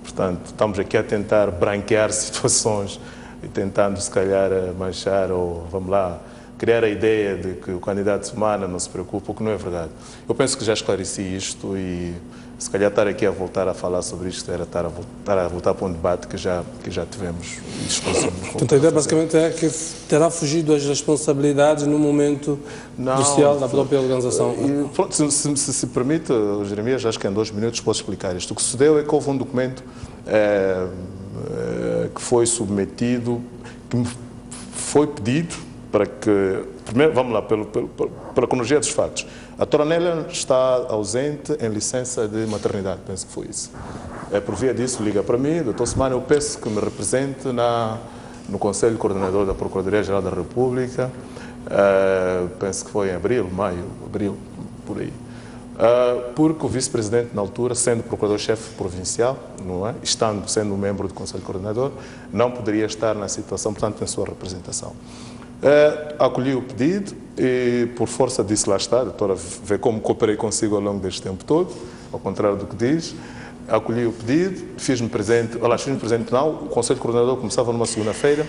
portanto, estamos aqui a tentar branquear situações e tentando, se calhar, manchar ou, vamos lá, criar a ideia de que o candidato Sumana não se preocupa, o que não é verdade. Eu penso que já esclareci isto e, se calhar, estar aqui a voltar a falar sobre isto era estar a voltar para um debate que já tivemos. Portanto, a ideia basicamente é que terá fugido as responsabilidades no momento crucial da própria organização. E, pronto, se permite, Jeremias, acho que em 2 minutos posso explicar isto. O que sucedeu é que houve um documento que foi submetido, que me foi pedido para que, primeiro, vamos lá, pela cronologia dos fatos. A doutora Nélia está ausente em licença de maternidade, penso que foi isso. Por via disso, liga para mim, doutor Sumana, eu peço que me represente no Conselho Coordenador da Procuradoria-Geral da República, penso que foi em abril, por aí. Porque o vice-presidente, na altura, sendo procurador-chefe provincial, não é? Sendo um membro do Conselho Coordenador, não poderia estar na situação, portanto, em sua representação. Acolhi o pedido e, por força disso, lá está, a doutora vê como cooperei consigo ao longo deste tempo todo, ao contrário do que diz. Acolhi o pedido, fiz-me presente não, o Conselho Coordenador começava numa segunda-feira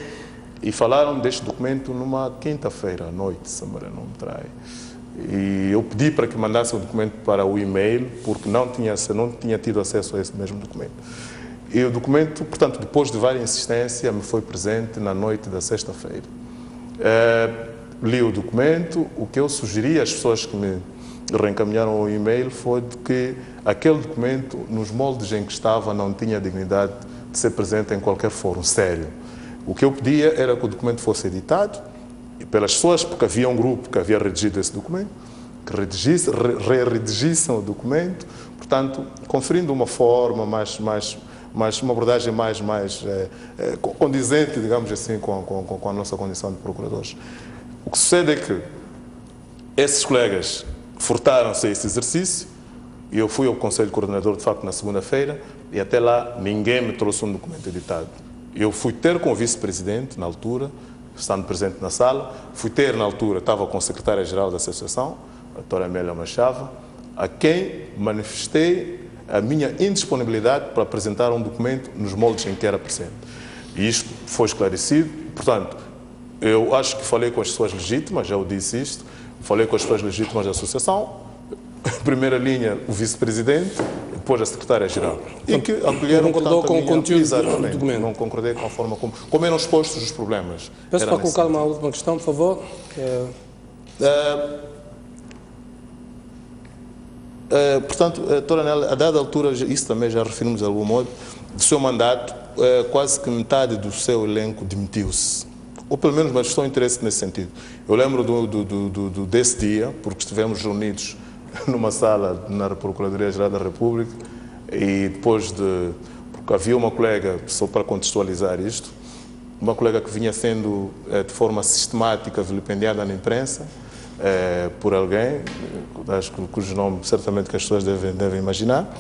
e falaram deste documento numa quinta-feira à noite, se a memória não me trai. E eu pedi para que mandasse o documento para o e-mail, porque não tinha tido acesso a esse mesmo documento. E o documento, portanto, depois de várias insistências, me foi presente na noite da sexta-feira. Li o documento, o que eu sugeri às pessoas que me reencaminharam o e-mail foi de que aquele documento, nos moldes em que estava, não tinha dignidade de ser presente em qualquer fórum sério. O que eu pedia era que o documento fosse editado e pelas pessoas, porque havia um grupo que havia redigido esse documento, que redigissem o documento, portanto, conferindo uma forma uma abordagem mais condizente, digamos assim, com a nossa condição de procuradores. O que sucede é que esses colegas furtaram-se a esse exercício e eu fui ao Conselho Coordenador, de facto, na segunda-feira e até lá ninguém me trouxe um documento editado. Eu fui ter com o vice-presidente, na altura, estando presente na sala, na altura, estava com a secretária-geral da Associação, a doutora Amélia Machava, a quem manifestei a minha indisponibilidade para apresentar um documento nos moldes em que era presente. E isto foi esclarecido. Portanto, eu acho que falei com as pessoas legítimas, já eu disse isto, falei com as pessoas legítimas da associação, em primeira linha o vice-presidente, depois a secretária-geral. E que acolheram, concordou com o conteúdo do documento? Não concordei com a forma como eram expostos os problemas. Peço para colocar uma última questão, por favor. Portanto, doutora Nélia, a dada altura, isso também já referimos de algum modo, do seu mandato, quase que metade do seu elenco demitiu-se. Ou pelo menos manifestou interesse nesse sentido. Eu lembro desse dia, porque estivemos reunidos numa sala na Procuradoria-Geral da República e depois porque havia uma colega, só para contextualizar isto, uma colega que vinha sendo de forma sistemática vilipendiada na imprensa, por alguém, cujo nome certamente que as pessoas devem imaginar,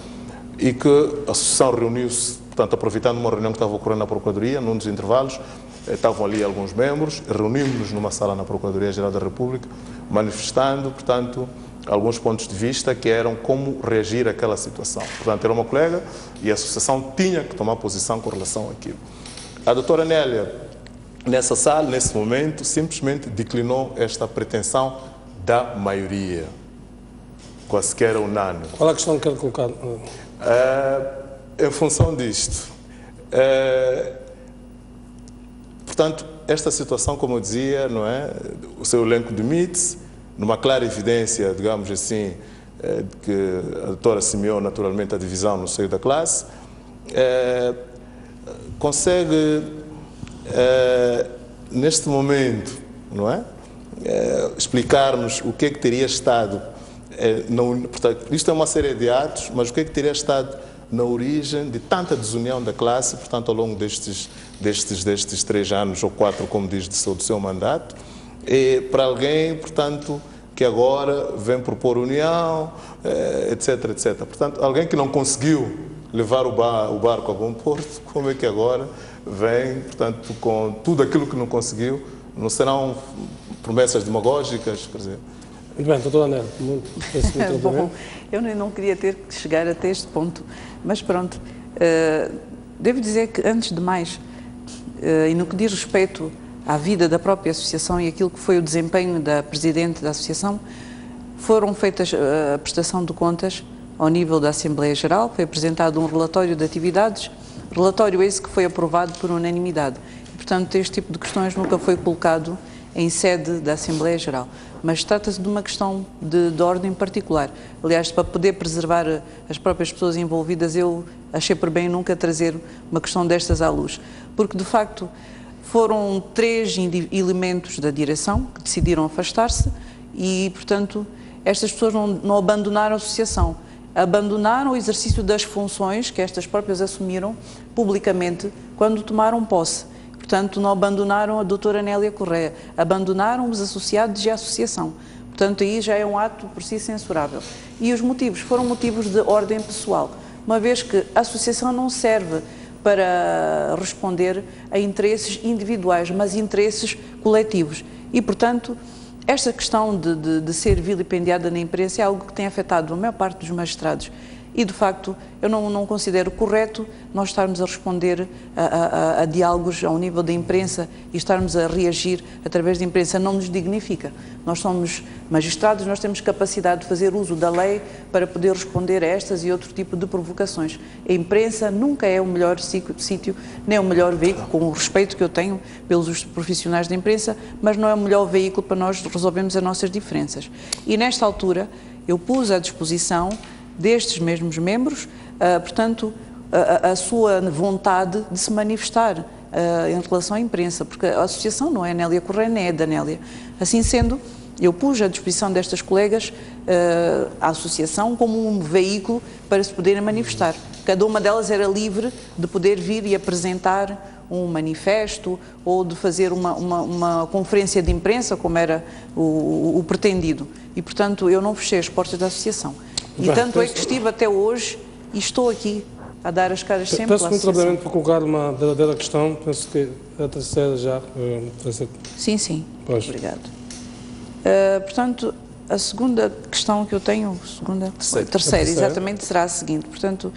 e que a associação reuniu-se, portanto, aproveitando uma reunião que estava ocorrendo na Procuradoria, num dos intervalos, estavam ali alguns membros, reunimos-nos numa sala na Procuradoria-Geral da República, manifestando, portanto, alguns pontos de vista que eram como reagir àquela situação. Portanto, era uma colega e a associação tinha que tomar posição com relação àquilo. A doutora Nélia, nessa sala, nesse momento, simplesmente declinou esta pretensão da maioria, quase que era unânime. Qual é a questão que quero colocar? Em função disto, portanto, esta situação, como eu dizia, não é? O seu elenco demite-se, numa clara evidência, digamos assim, de que a doutora semeou naturalmente a divisão no seio da classe, consegue, neste momento, não é? explicar-nos o que é que teria estado, portanto, isto é uma série de atos, mas o que é que teria estado na origem de tanta desunião da classe, portanto, ao longo destes 3 anos ou 4, como diz, do seu mandato, e para alguém, portanto, que agora vem propor união, etc, etc. Portanto, alguém que não conseguiu levar o barco a bom porto, como é que agora vem, portanto, com tudo aquilo que não conseguiu? Não serão promessas demagógicas, quer dizer? Muito bem, doutor Anel, Bom, eu não queria ter que chegar até este ponto, mas pronto, devo dizer que, antes de mais, e no que diz respeito à vida da própria associação e aquilo que foi o desempenho da presidente da associação, foram feitas a prestação de contas ao nível da Assembleia Geral, foi apresentado um relatório de atividades, relatório esse que foi aprovado por unanimidade. Portanto, este tipo de questões nunca foi colocado em sede da Assembleia Geral, mas trata-se de uma questão de ordem particular. Aliás, para poder preservar as próprias pessoas envolvidas, eu achei por bem nunca trazer uma questão destas à luz, porque de facto foram 3 elementos da direção que decidiram afastar-se e, portanto, estas pessoas não abandonaram a associação, abandonaram o exercício das funções que estas próprias assumiram publicamente quando tomaram posse. Portanto, não abandonaram a doutora Nélia Correia, abandonaram os associados e a associação. Portanto, aí já é um ato por si censurável. E os motivos foram motivos de ordem pessoal, uma vez que a associação não serve para responder a interesses individuais, mas interesses coletivos. E, portanto, esta questão de ser vilipendiada na imprensa é algo que tem afetado a maior parte dos magistrados. E, de facto, eu não considero correto nós estarmos a responder a diálogos ao nível da imprensa e estarmos a reagir através da imprensa. Não nos dignifica. Nós somos magistrados, nós temos capacidade de fazer uso da lei para poder responder a estas e outro tipo de provocações. A imprensa nunca é o melhor sítio, nem o melhor veículo, com o respeito que eu tenho pelos profissionais da imprensa, mas não é o melhor veículo para nós resolvermos as nossas diferenças. E, nesta altura, eu pus à disposição destes mesmos membros, portanto, a sua vontade de se manifestar em relação à imprensa, porque a associação não é a Nélia Correia, nem é da Nélia. Assim sendo, eu pus à disposição destas colegas a associação como um veículo para se poderem manifestar. Cada uma delas era livre de poder vir e apresentar um manifesto ou de fazer uma conferência de imprensa, como era o pretendido. E, portanto, eu não fechei as portas da associação. E tanto é que estive até hoje e estou aqui a dar as caras sempre pela associação. Peço muito rapidamente para colocar uma verdadeira questão, penso que a terceira já... Sim. Pois. Obrigado. Portanto, a segunda questão que eu tenho, terceira, exatamente, será a seguinte. Portanto,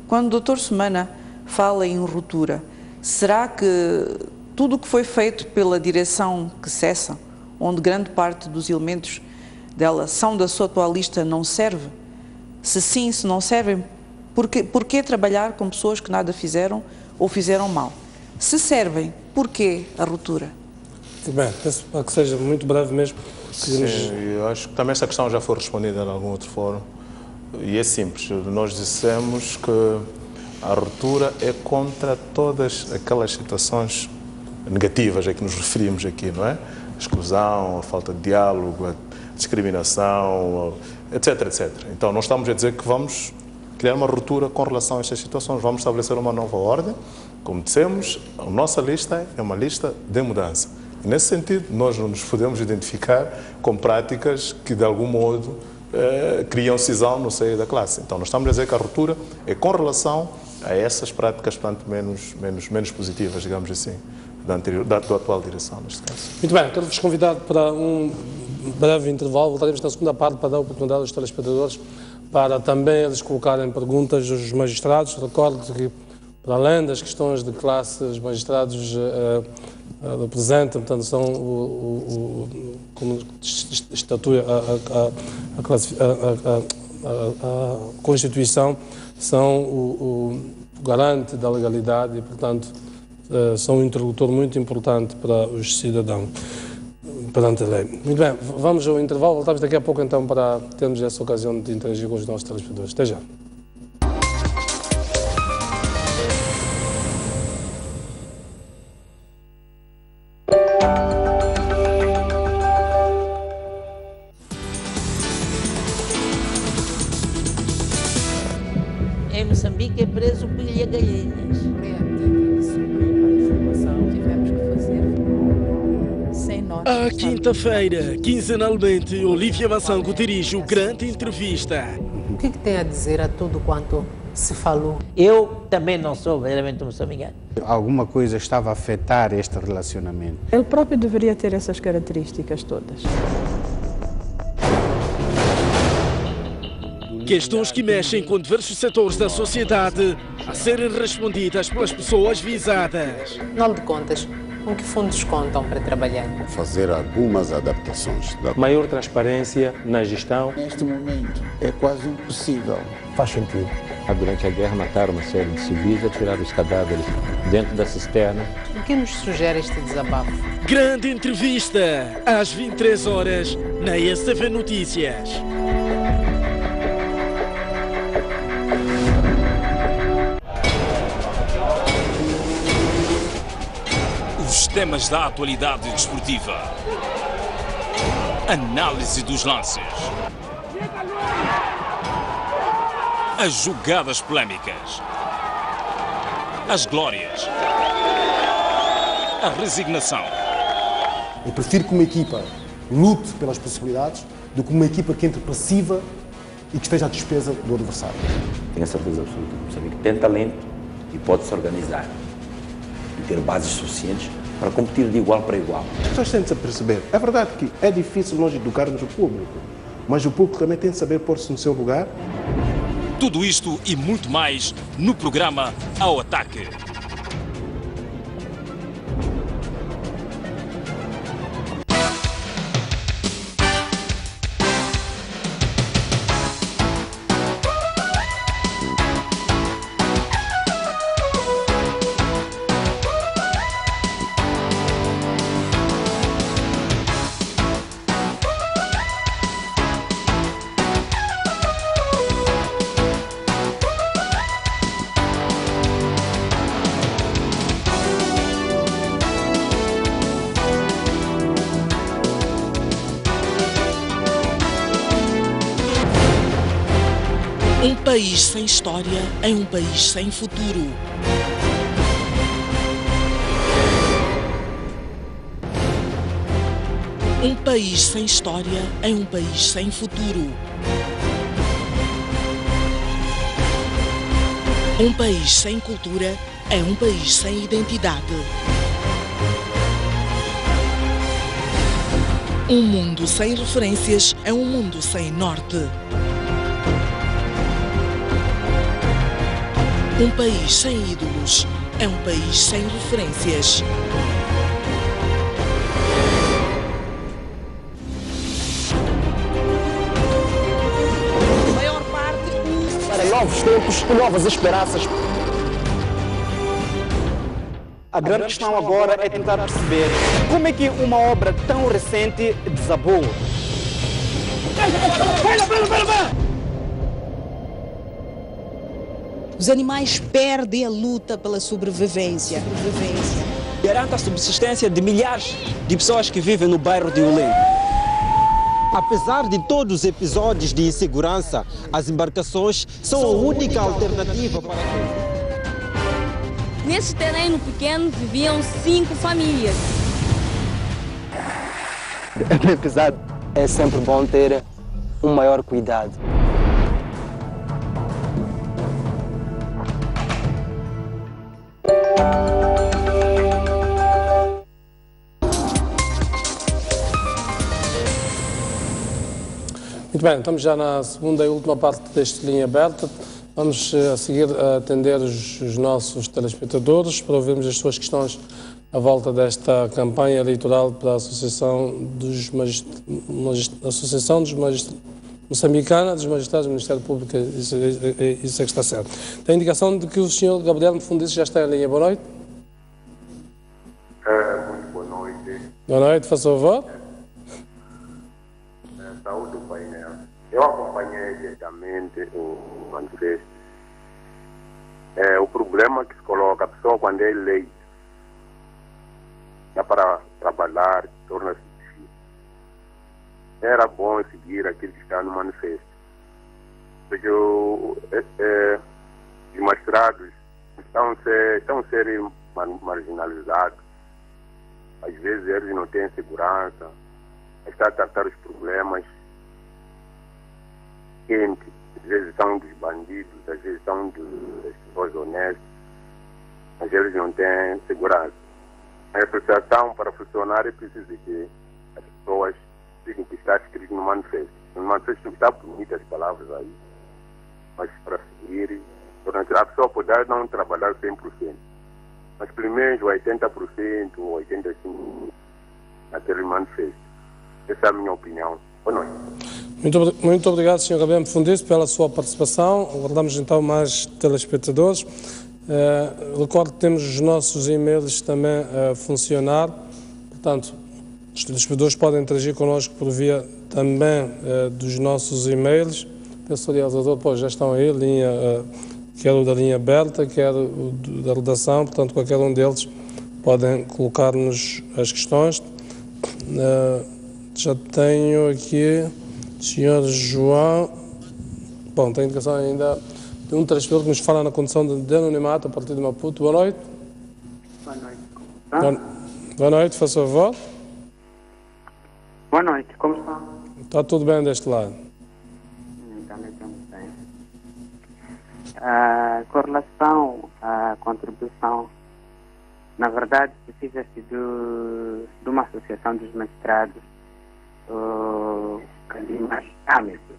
quando o Dr. Semana fala em ruptura, será que tudo o que foi feito pela direção que cessa, onde grande parte dos elementos dela são da sua atual lista, não serve? Se sim, se não servem, por que trabalhar com pessoas que nada fizeram ou fizeram mal? Se servem, por que a ruptura? Bem, penso que seja muito breve mesmo. Sim, eu acho que também essa questão já foi respondida em algum outro fórum. E é simples, nós dissemos que a ruptura é contra todas aquelas situações negativas a que nos referimos aqui, não é? A exclusão, a falta de diálogo, a discriminação, etc, etc. Então, nós estamos a dizer que vamos criar uma ruptura com relação a estas situações, vamos estabelecer uma nova ordem. Como dissemos, a nossa lista é uma lista de mudança. E, nesse sentido, nós não nos podemos identificar com práticas que, de algum modo, criam cisão no seio da classe. Então, nós estamos a dizer que a ruptura é com relação a essas práticas, portanto, menos positivas, digamos assim, da atual direção, neste caso. Muito bem, quero-vos convidar para um breve intervalo. Voltaremos na segunda parte para dar a oportunidade aos telespectadores para também eles colocarem perguntas aos magistrados. Recordo que, para além das questões de classe, os magistrados representam, portanto, são como estatua a Constituição, são o garante da legalidade e, portanto, são um interlocutor muito importante para os cidadãos perante a lei. Muito bem, vamos ao intervalo, voltamos daqui a pouco então para termos essa ocasião de interagir com os nossos telespectadores. Até já. fiquei preso porque lhe galinhas. Tivemos que fazer sem nós. À quinta-feira, quinzenalmente, Olívia Massango dirige o Grande Entrevista. O que tem a dizer a tudo quanto se falou? Eu também não sou verdadeiramente moçambicano. Alguma coisa estava a afetar este relacionamento. Ele próprio deveria ter essas características todas. Questões que mexem com diversos setores da sociedade a serem respondidas pelas pessoas visadas. Afinal de contas, com que fundos contam para trabalhar? Fazer algumas adaptações. Maior transparência na gestão. Neste momento é quase impossível. Faz sentido. Durante a guerra mataram uma série de civis a tirar os cadáveres dentro da cisterna. O que nos sugere este desabafo? Grande Entrevista, às 23 horas, na STV Notícias. Os temas da atualidade desportiva. Análise dos lances. As jogadas polémicas. As glórias. A resignação. Eu prefiro que uma equipa lute pelas possibilidades do que uma equipa que entre passiva e que esteja à despesa do adversário. Tenho a certeza absoluta que Moçambique tem talento e pode se organizar e ter bases suficientes para competir de igual para igual. As pessoas têm de se perceber. É verdade que é difícil nós educarmos o público, mas o público também tem de saber pôr-se no seu lugar. Tudo isto e muito mais no programa Ao Ataque. Um país sem história é um país sem futuro. Um país sem história é um país sem futuro. Um país sem cultura é um país sem identidade. Um mundo sem referências é um mundo sem norte. Um país sem ídolos é um país sem referências. A maior parte para novos tempos e novas esperanças. A grande questão agora é tentar perceber como é que uma obra tão recente desabou. Os animais perdem a luta pela sobrevivência. Garanta a subsistência de milhares de pessoas que vivem no bairro de Ulém. Apesar de todos os episódios de insegurança, as embarcações são a única alternativa para... Nesse terreno pequeno viviam 5 famílias. Apesar, é sempre bom ter um maior cuidado. Muito bem, estamos já na segunda e última parte deste Linha Aberta. Vamos a seguir a atender os nossos telespectadores para ouvirmos as suas questões à volta desta campanha eleitoral para a Associação dos Moçambicana dos Magistrados do Ministério Público. Isso é que está certo. Tem indicação de que o Sr. Gabriel Mfundice já está em linha. Boa noite. Muito boa noite. Boa noite, faça favor. Saúde do painel. Eu acompanhei diretamente o manifesto. O problema que se coloca, a pessoa quando é eleita, dá para trabalhar, torna-se difícil. Era bom seguir aquilo que está no manifesto. Porque os magistrados estão a ser marginalizados. Às vezes eles não têm segurança, está a tratar os problemas quentes. Às vezes são dos bandidos, às vezes são das pessoas honestas, mas eles não têm segurança. A associação, para funcionar, é preciso que as pessoas digam que está escrito no manifesto. No manifesto está bonitas as palavras aí, mas para seguir, a pessoa poder não trabalhar 100%, mas pelo menos 80% ou 85% naquele manifesto. Essa é a minha opinião. Boa noite. Muito obrigado, Sr. Gabriel Fundice, pela sua participação. Aguardamos então mais telespectadores. Recordo que temos os nossos e-mails também a funcionar. Portanto, os telespectadores podem interagir connosco por via também dos nossos e-mails. Penso que o realizador, pois, já estão aí, quer o da linha aberta, quer o da redação. Portanto, qualquer um deles podem colocar-nos as questões. Já tenho aqui o Sr. João. Bom, tem indicação ainda de um telespectador que nos fala na condição de anonimato a partir de Maputo. Boa noite. Boa noite. Boa noite, faz favor. Boa noite, como está? Está tudo bem deste lado. Também estamos bem. Com relação à contribuição, na verdade, precisa-se de uma associação dos magistrados mais âmbitos.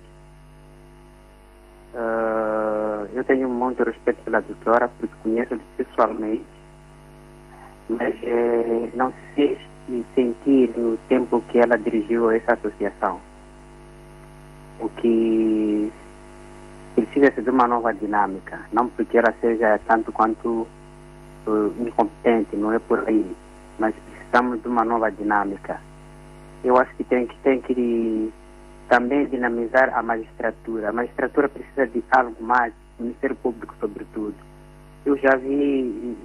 Eu tenho muito respeito pela doutora, porque conheço pessoalmente, mas não sei sentir no tempo que ela dirigiu essa associação. O que precisa-se de uma nova dinâmica, não porque ela seja tanto quanto incompetente, não é por aí, mas precisamos de uma nova dinâmica. Eu acho que tem que também dinamizar a magistratura. A magistratura precisa de algo mais, o Ministério Público sobretudo. Eu já vi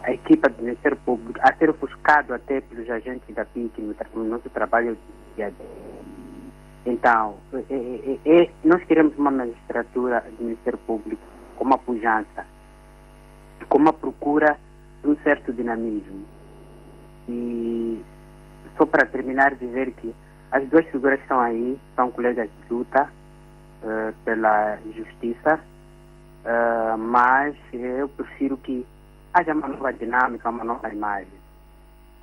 a equipa do Ministério Público a ser ofuscado até pelos agentes da PIC no nosso trabalho dia a dia. Então, nós queremos uma magistratura do Ministério Público com uma pujança, com uma procura de um certo dinamismo. E só para terminar, dizer que as duas figuras que estão aí são colegas de luta pela justiça, mas eu prefiro que haja uma nova dinâmica, uma nova imagem.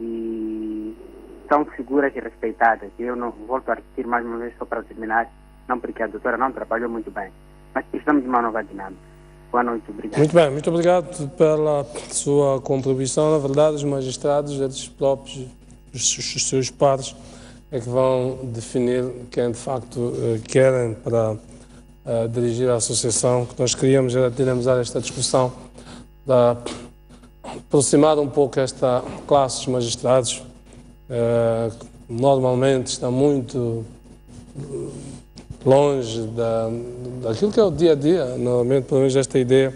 E são figuras respeitadas. Eu não volto a repetir mais uma vez, só para terminar, não porque a doutora não trabalhou muito bem, mas precisamos de uma nova dinâmica. Boa noite, obrigado. Muito bem, muito obrigado pela sua contribuição. Na verdade, os magistrados, eles próprios, os seus pares, é que vão definir quem de facto querem para dirigir a associação. Que nós queríamos era dinamizar esta discussão, aproximar um pouco esta classe dos magistrados, normalmente está muito longe daquilo que é o dia a dia, normalmente, pelo menos esta ideia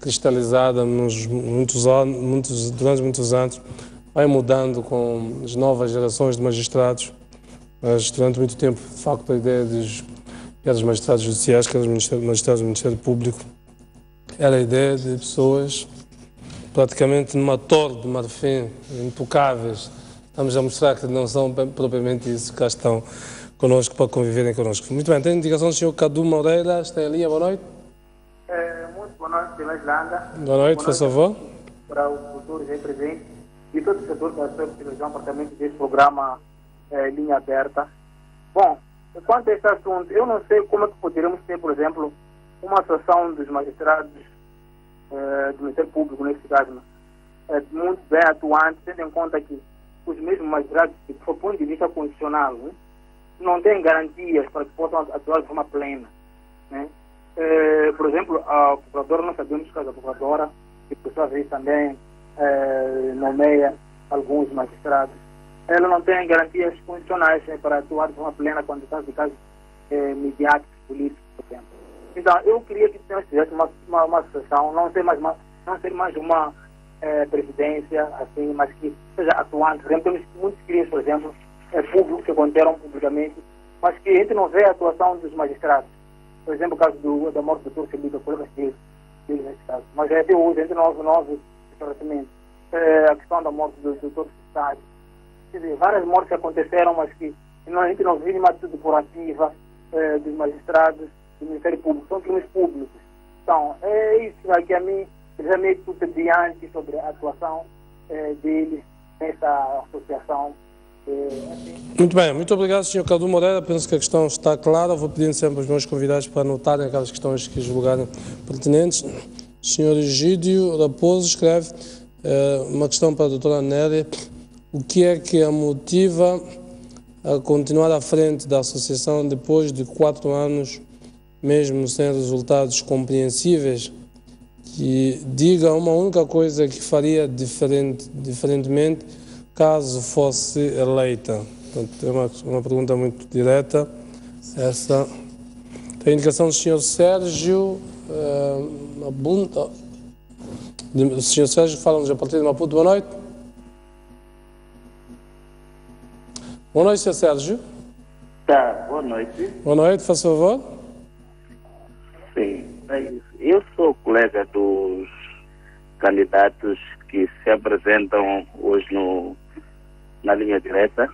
cristalizada durante muitos anos, vai mudando com as novas gerações de magistrados, mas durante muito tempo, de facto, a ideia quer dos magistrados judiciais, quer dos magistrados do Ministério Público, era a ideia de pessoas praticamente numa torre de marfim, intocáveis. Estamos a mostrar que não são propriamente isso, cá estão connosco para conviverem connosco. Muito bem, tem indicação do Sr. Cadu Moreira, está em linha, boa noite. Muito boa noite, pela Islândia. Boa noite, por favor. Para o futuro presente e todo o setor da sua televisão, apartamento desse programa Linha Aberta. Bom, quanto a esse assunto, eu não sei como é que poderíamos ter, por exemplo, uma associação dos magistrados do Ministério Público, nesse caso, muito bem atuante, tendo em conta que os mesmos magistrados, do ponto de vista constitucional, não têm garantias para que possam atuar de forma plena. Né? Por exemplo, a procuradora, nós sabemos que a procuradora, que por sua vez também nomeia alguns magistrados, ela não tem garantias constitucionais para atuar de forma plena quando está de casos midiáticos, políticos, por exemplo. Então, eu queria que nós tivéssemos uma associação, não ser mais uma presidência, assim, mas que seja atuante. Por exemplo, temos muitos crimes, por exemplo, públicos que aconteceram publicamente, mas que a gente não vê a atuação dos magistrados. por exemplo, o caso da morte do Dr. Felipe, colegas dele nesse caso. Mas até hoje, entre nós esclarecimentos, a questão da morte do Dr. Secretário. Quer dizer, várias mortes aconteceram, mas que a gente não vive uma atitude curativa dos magistrados, do Ministério Público, são crimes públicos. Então, é isso que a mim já meio tudo diante sobre a atuação deles nessa associação. Muito bem, muito obrigado, Sr. Cadu Moreira. Penso que a questão está clara. Vou pedindo sempre aos meus convidados para anotarem aquelas questões que julgarem pertinentes. O Sr. Egídio Raposo escreve uma questão para a doutora Nélia. O que é que a motiva a continuar à frente da associação depois de 4 anos, mesmo sem resultados compreensíveis? Que diga uma única coisa que faria diferentemente caso fosse eleita. Portanto, é uma pergunta muito direta. Essa tem a indicação do Sr. Sérgio o Sr. Sérgio fala-nos a partir de Maputo. Boa noite. Boa noite, Sr. Sérgio. Tá, boa noite. Boa noite, faz favor. Sim, eu sou colega dos candidatos que se apresentam hoje na linha direta.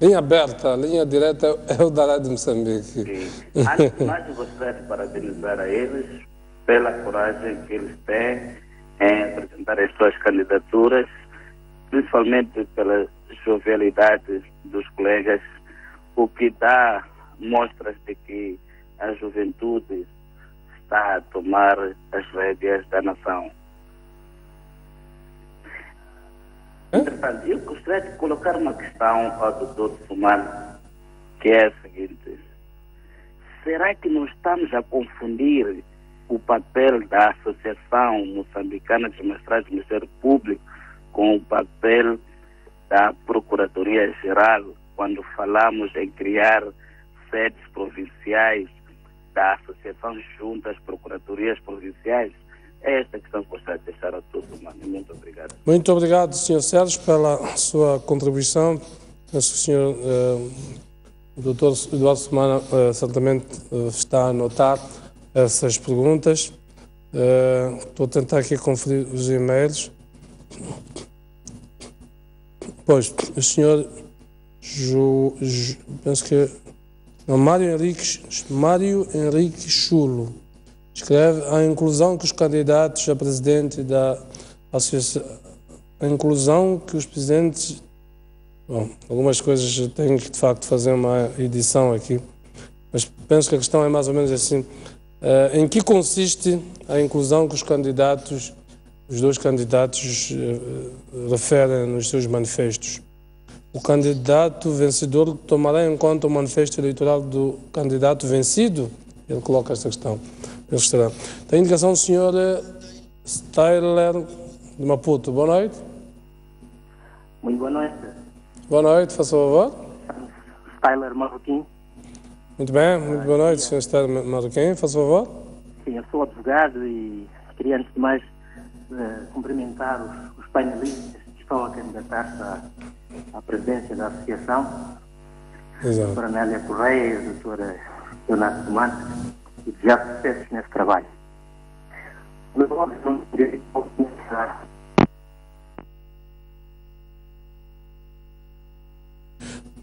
Linha aberta, a linha direta é o da Rádio de Moçambique. Sim. Antes de mais, eu gostaria de parabenizar a eles pela coragem que eles têm em apresentar as suas candidaturas, principalmente pela jovialidade dos colegas, o que dá mostras de que a juventude está a tomar as rédeas da nação. Entretanto, eu gostaria de colocar uma questão ao Dr. Sumano, que é a seguinte: será que não estamos a confundir o papel da Associação Moçambicana dos Magistrados do Ministério Público com o papel da Procuradoria-Geral quando falamos em criar sedes provinciais da Associação junto às Procuradorias Provinciais? É esta questão que gostaria de deixar a todos humanos. Muito obrigado. Muito obrigado, Sr. Sérgio, pela sua contribuição. Penso que o Sr. Dr. Eduardo Sumana certamente está a anotar essas perguntas. Estou a tentar aqui conferir os e-mails. Pois, o Sr. penso que não, Mário Henrique Chulo escreve a inclusão que os candidatos a presidente da associação, a inclusão que os presidentes, bom, algumas coisas tenho que de facto fazer uma edição aqui, mas penso que a questão é mais ou menos assim: em que consiste a inclusão que os dois candidatos referem nos seus manifestos? O candidato vencedor tomará em conta o manifesto eleitoral do candidato vencido? Ele coloca esta questão. Tem indicação do Sr. Styler de Maputo. Boa noite. Muito boa noite. Boa noite, faça favor. Styler Marroquim. Muito bem, muito boa noite, Sr. Styler Marroquim, faça favor. Sim, eu sou advogado e queria antes de mais cumprimentar os painelistas que estão a candidatar-se à presidência da associação. Exato. A doutora Nélia Correia e a doutora Leonardo Tomate, e desejar sucessos nesse trabalho.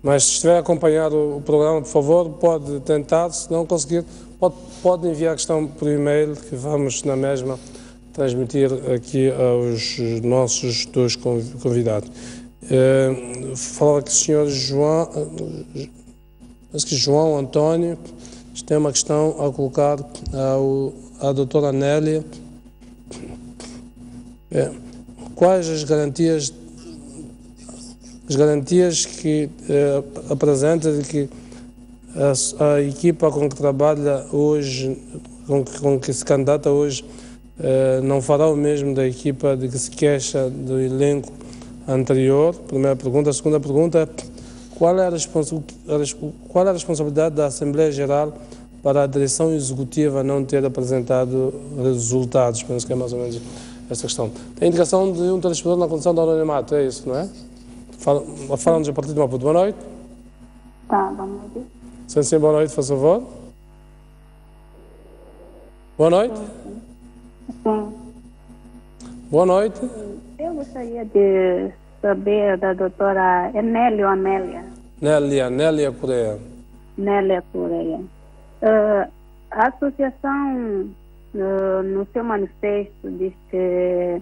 Mas se estiver a acompanhar o programa, por favor, pode tentar, se não conseguir, pode enviar a questão por e-mail, que vamos na mesma transmitir aqui aos nossos dois convidados. Falava que o Sr. João António tem uma questão a colocar à doutora Nélia. Quais as garantias que apresenta de que a equipa com que trabalha hoje, com que se candidata hoje, não fará o mesmo da equipa de que se queixa do elenco anterior? Primeira pergunta. A segunda pergunta é: qual é a responsabilidade da Assembleia Geral para a direção executiva não ter apresentado resultados? Penso que é mais ou menos essa questão. Tem indicação de um telespectador na condição de anonimato, é isso, não é? Fala-nos a partir de Maputo. Boa noite. Tá, boa noite. Sim, boa noite, por favor. Boa noite. Sim. Boa noite. Eu gostaria de saber da doutora Enélio Amélia. Nélia Correia. Nélia Correia. A associação, no seu manifesto, diz que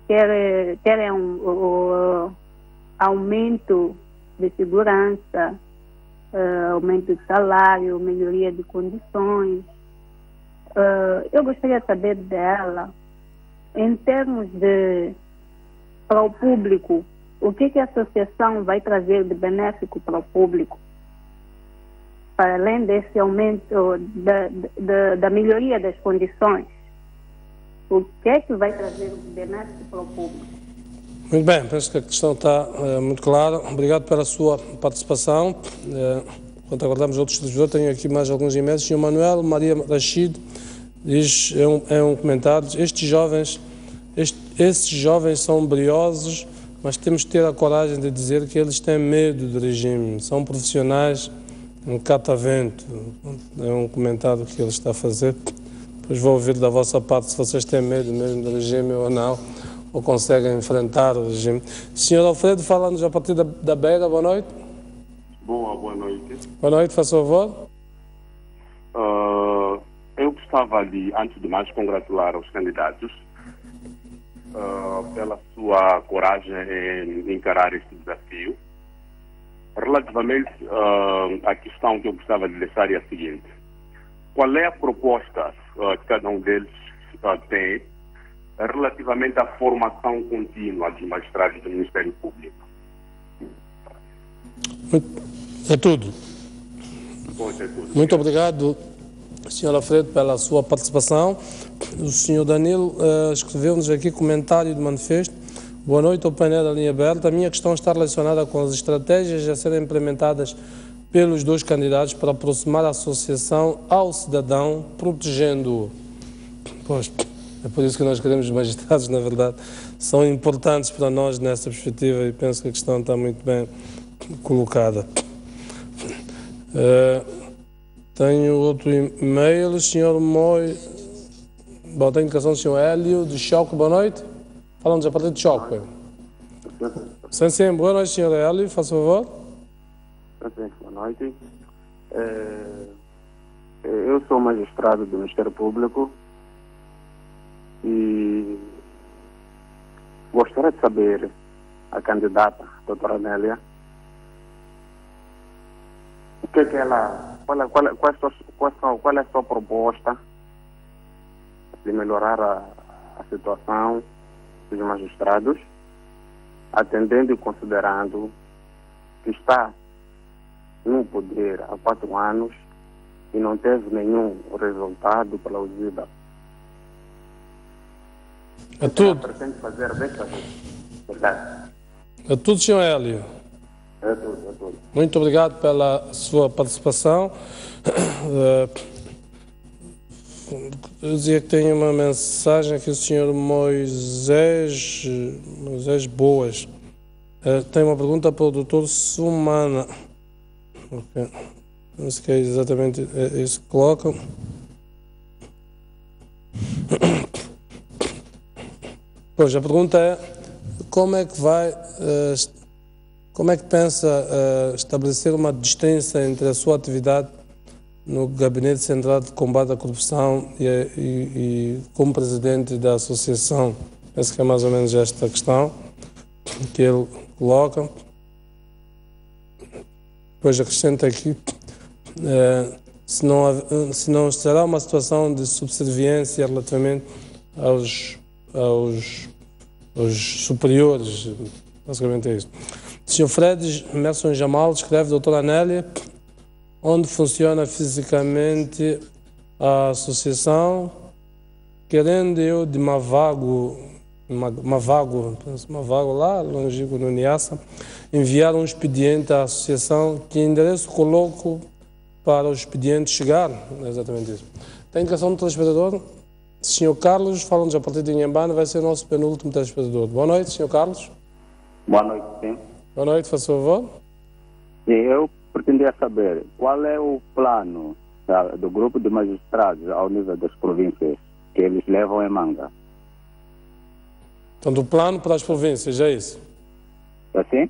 quer um aumento de segurança, aumento de salário, melhoria de condições. Eu gostaria de saber dela, em termos para o público, o que a associação vai trazer de benéfico para o público, para além desse aumento da melhoria das condições. O que é que vai trazer de benéfico para o público? Muito bem, penso que a questão está muito clara. Obrigado pela sua participação. Enquanto aguardamos outros televisores, tenho aqui mais alguns e-mails. Sr. Manuel Maria Rachid diz, é um comentário, esses jovens são briosos, mas temos que ter a coragem de dizer que eles têm medo do regime, são profissionais um catavento. É um comentário que ele está a fazer. Depois vou ouvir da vossa parte se vocês têm medo mesmo do regime ou não, ou conseguem enfrentar o regime. Senhor Alfredo, fala-nos a partir da Beira, boa noite. Boa noite. Boa noite, faz favor. Eu gostava de, antes de mais, congratular os candidatos pela sua coragem em encarar este desafio. Relativamente à questão que eu gostava de deixar é a seguinte: qual é a proposta que cada um deles tem relativamente à formação contínua dos magistrados do Ministério Público? É tudo. Pois é tudo. Muito obrigado, Sr. Alfredo, pela sua participação. O Sr. Danilo escreveu-nos aqui comentário do manifesto. Boa noite ao painel da linha aberta. A minha questão está relacionada com as estratégias a serem implementadas pelos dois candidatos para aproximar a associação ao cidadão, protegendo-o. Pois, é por isso que nós queremos os magistrados, na verdade, são importantes para nós nessa perspectiva e penso que a questão está muito bem colocada. Tenho outro e-mail, Sr. Moi. Bom, tenho indicação do Sr. Hélio, de Choque, boa noite. Falamos a partir de Choque. Sim, boa noite, Sr. Hélio, faz favor. Boa noite. Eu sou magistrado do Ministério Público e gostaria de saber a candidata, a doutora Nélia, o que ela, qual é a sua proposta de melhorar a situação dos magistrados, atendendo e considerando que está no poder há 4 anos e não teve nenhum resultado plausível. É tudo. Pretende fazer desta vez. Verdade. É tudo, Sr. Hélio. É tudo. Muito obrigado pela sua participação. Eu dizia que tenho uma mensagem aqui do Sr. Moisés Boas. Tem uma pergunta para o Dr. Sumana. Okay. Não sei que é exatamente isso que colocam. Pois, a pergunta é como é que pensa estabelecer uma distância entre a sua atividade no Gabinete Central de Combate à Corrupção e como presidente da associação? Penso que é mais ou menos esta questão que ele coloca. Depois acrescenta aqui, se não será uma situação de subserviência relativamente aos superiores, basicamente é isso. O Sr. Fred Merson Jamal escreve, doutora Nélia, onde funciona fisicamente a associação, querendo eu de Mavago lá, longínquo no Niassa, enviar um expediente à associação, que endereço coloco para o expediente chegar, é exatamente isso. Tem indicação do telespectador? Sr. Carlos, fala-nos a partir de Inhambane, vai ser o nosso penúltimo telespectador. Boa noite, Sr. Carlos. Boa noite, sim. Boa noite, faz favor. Eu pretendia saber qual é o plano do grupo de magistrados ao nível das províncias que eles levam em manga. Então, do plano para as províncias, é isso? Assim?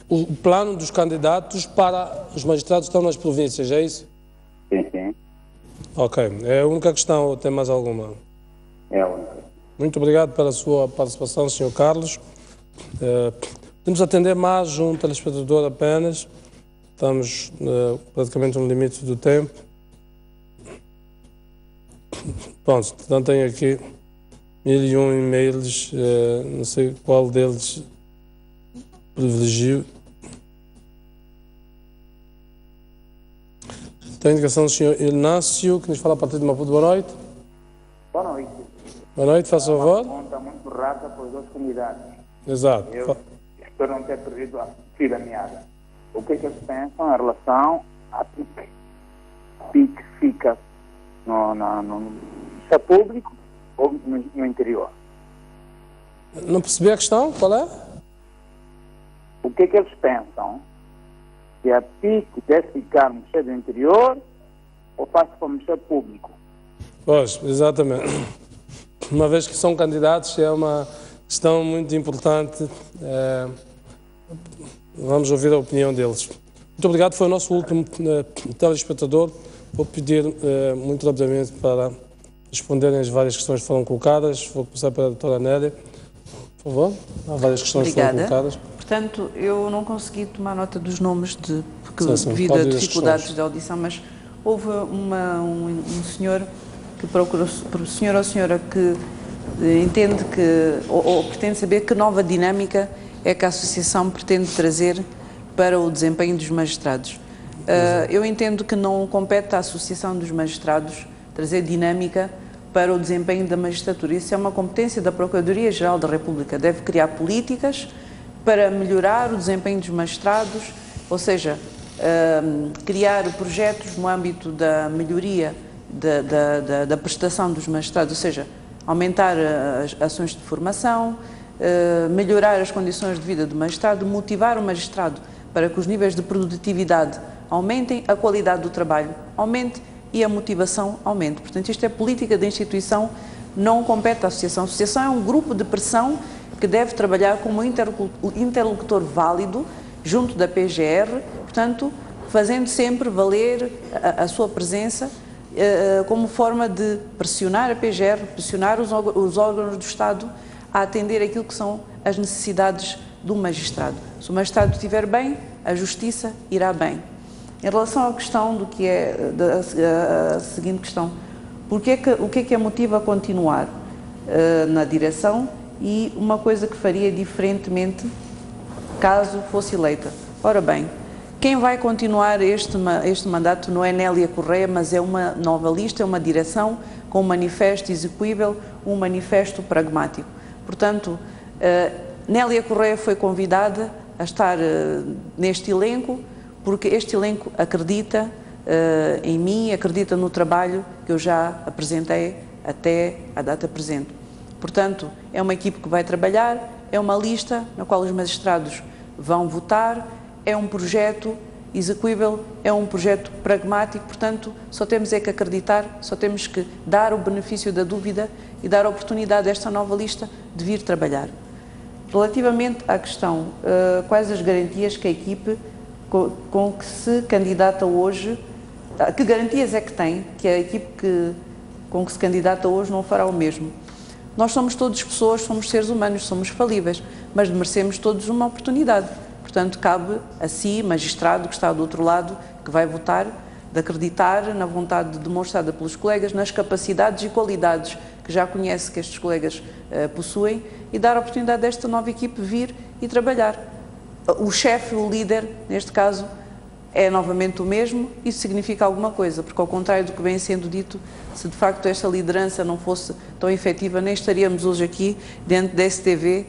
O plano dos candidatos para os magistrados estão nas províncias, é isso? Sim, sim. Ok. É a única questão ou tem mais alguma? É a única. Muito obrigado pela sua participação, Sr. Carlos. Podemos atender mais um telespectador apenas. Estamos praticamente no limite do tempo. Pronto, então tenho aqui 1001 e-mails, não sei qual deles privilegio. Tem a indicação do Sr. Inácio, que nos fala a partir de Maputo. Boa noite. Boa noite. Boa noite, faça favor. Uma pergunta muito rápida para os dois convidados. Exato. Eu espero não ter perdido a fila meada. O que é que eles pensam em relação à PIC? A PIC fica no setor público ou no interior? Não percebi a questão, qual é? O que é que eles pensam? Se a PIC deve ficar no Ministério do Interior ou passa para o Ministério Público? Pois, exatamente. Uma vez que são candidatos, é uma questão muito importante. Vamos ouvir a opinião deles. Muito obrigado, foi o nosso último telespectador. Vou pedir muito rapidamente para responderem as várias questões que foram colocadas. Vou começar pela doutora Nélia. Por favor, há várias questões que foram colocadas. Portanto, eu não consegui tomar nota dos nomes devido a dificuldades de audição, mas houve um senhor que procurou, senhor ou senhora que entende que, ou pretende saber que nova dinâmica é que a Associação pretende trazer para o desempenho dos magistrados. Eu entendo que não compete à Associação dos Magistrados trazer dinâmica para o desempenho da magistratura. Isso é uma competência da Procuradoria-Geral da República. Deve criar políticas para melhorar o desempenho dos magistrados, ou seja, criar projetos no âmbito da melhoria da prestação dos magistrados, ou seja, aumentar as ações de formação, melhorar as condições de vida do magistrado, motivar o magistrado para que os níveis de produtividade aumentem, a qualidade do trabalho aumente e a motivação aumente. Portanto, isto é política da instituição, não compete à Associação. A Associação é um grupo de pressão que deve trabalhar como interlocutor válido junto da PGR, portanto, fazendo sempre valer a sua presença como forma de pressionar a PGR, pressionar os órgãos do Estado a atender aquilo que são as necessidades do magistrado. Se o magistrado estiver bem, a justiça irá bem. Em relação à questão do que é a seguinte questão, o que é que a motiva a continuar na direção e uma coisa que faria diferentemente caso fosse eleita? Ora bem, quem vai continuar este mandato não é Nélia Correia, mas é uma nova lista, é uma direção com um manifesto execuível, um manifesto pragmático. Portanto, Nélia Correia foi convidada a estar neste elenco porque este elenco acredita em mim, acredita no trabalho que eu já apresentei até a data presente. Portanto, é uma equipe que vai trabalhar, é uma lista na qual os magistrados vão votar, é um projeto execuível, é um projeto pragmático, portanto, só temos é que acreditar, só temos que dar o benefício da dúvida e dar a oportunidade a esta nova lista de vir trabalhar. Relativamente à questão, quais as garantias que a equipe com que se candidata hoje, que garantias é que tem que a equipe com que se candidata hoje não fará o mesmo? Nós somos todos pessoas, somos seres humanos, somos falíveis, mas merecemos todos uma oportunidade. Portanto, cabe a si, magistrado que está do outro lado, que vai votar, de acreditar na vontade demonstrada pelos colegas, nas capacidades e qualidades que já conhece que estes colegas possuem e dar a oportunidade desta nova equipe vir e trabalhar. O chefe, o líder, neste caso, é novamente o mesmo. Isso significa alguma coisa, porque ao contrário do que vem sendo dito, se de facto esta liderança não fosse tão efetiva, nem estaríamos hoje aqui dentro da STV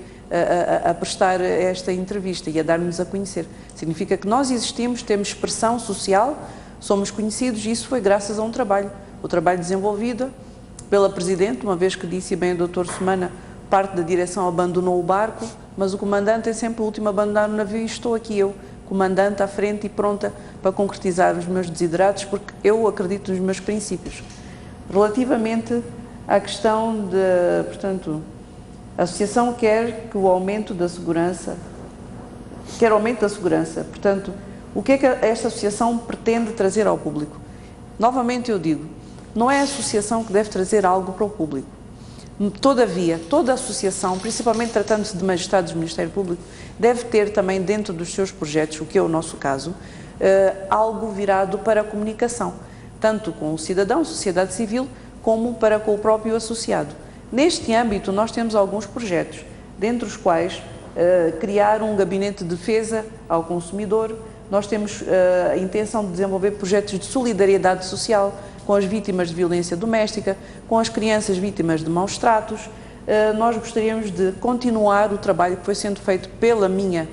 a prestar esta entrevista e a dar-nos a conhecer. Significa que nós existimos, temos expressão social, somos conhecidos e isso foi graças a um trabalho. O trabalho desenvolvido pela Presidente, uma vez que disse bem o Dr. Semana, parte da direção abandonou o barco, mas o comandante é sempre o último a abandonar o navio e estou aqui eu, comandante à frente e pronta para concretizar os meus desiderados, porque eu acredito nos meus princípios. Relativamente à questão de, portanto, a Associação quer que o aumento da segurança, portanto, o que é que esta Associação pretende trazer ao público? Novamente eu digo, não é a Associação que deve trazer algo para o público. Todavia, toda a associação, principalmente tratando-se de magistrados do Ministério Público, deve ter também dentro dos seus projetos, o que é o nosso caso, algo virado para a comunicação, tanto com o cidadão, sociedade civil, como para com o próprio associado. Neste âmbito, nós temos alguns projetos, dentre os quais criar um gabinete de defesa ao consumidor. Nós temos a intenção de desenvolver projetos de solidariedade social com as vítimas de violência doméstica, com as crianças vítimas de maus tratos. Nós gostaríamos de continuar o trabalho que foi sendo feito pela minha,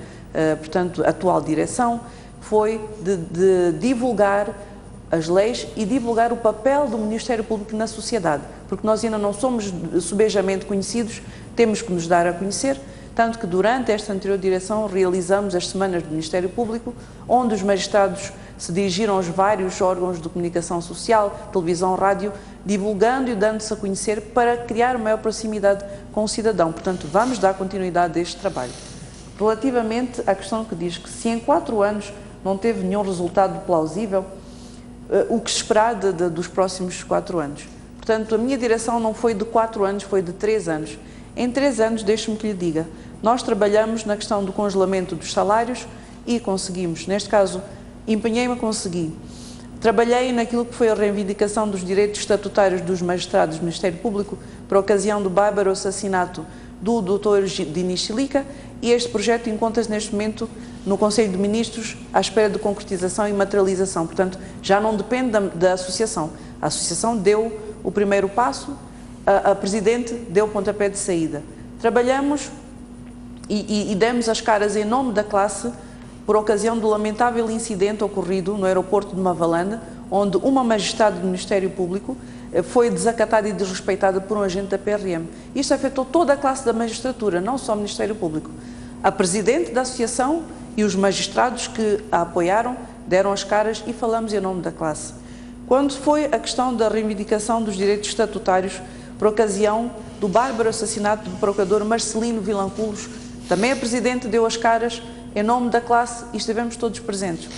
portanto, atual direção, foi de divulgar as leis e divulgar o papel do Ministério Público na sociedade, porque nós ainda não somos subejamente conhecidos, temos que nos dar a conhecer, tanto que durante esta anterior direção realizamos as Semanas do Ministério Público, onde os magistrados se dirigiram aos vários órgãos de comunicação social, televisão, rádio, divulgando e dando-se a conhecer para criar maior proximidade com o cidadão. Portanto, vamos dar continuidade a este trabalho. Relativamente à questão que diz que se em 4 anos não teve nenhum resultado plausível, o que se esperar dos próximos 4 anos? Portanto, a minha direção não foi de 4 anos, foi de 3 anos. Em 3 anos, deixe-me que lhe diga, nós trabalhamos na questão do congelamento dos salários e conseguimos. Neste caso, empenhei-me a conseguir. Trabalhei naquilo que foi a reivindicação dos direitos estatutários dos magistrados do Ministério Público por ocasião do bárbaro assassinato do Dr. Dinis Chilica, e este projeto encontra-se neste momento no Conselho de Ministros à espera de concretização e materialização. Portanto, já não depende da Associação. A Associação deu o primeiro passo, a Presidente deu o pontapé de saída. Trabalhamos e demos as caras em nome da classe por ocasião do lamentável incidente ocorrido no aeroporto de Mavalane, onde uma magistrada do Ministério Público foi desacatada e desrespeitada por um agente da PRM. Isto afetou toda a classe da magistratura, não só o Ministério Público. A Presidente da Associação e os magistrados que a apoiaram deram as caras e falamos em nome da classe. Quando foi a questão da reivindicação dos direitos estatutários por ocasião do bárbaro assassinato do procurador Marcelino Vilanculos, também a Presidente deu as caras em nome da classe e estivemos todos presentes.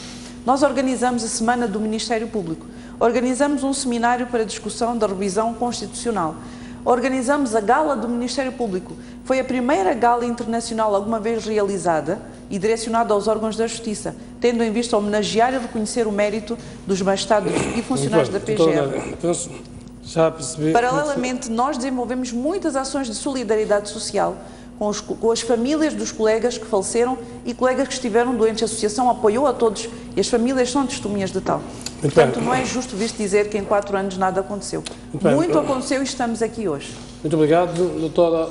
Nós organizamos a Semana do Ministério Público, organizamos um seminário para discussão da revisão constitucional, organizamos a Gala do Ministério Público. Foi a primeira gala internacional alguma vez realizada e direcionada aos órgãos da Justiça, tendo em vista homenagear e reconhecer o mérito dos magistrados e funcionários da PGR. Já percebi. Paralelamente, nós desenvolvemos muitas ações de solidariedade social com as famílias dos colegas que faleceram e colegas que estiveram doentes. A Associação apoiou a todos e as famílias são testemunhas de tal. Portanto, não é justo vir dizer que em 4 anos nada aconteceu. Muito aconteceu e estamos aqui hoje. Muito obrigado,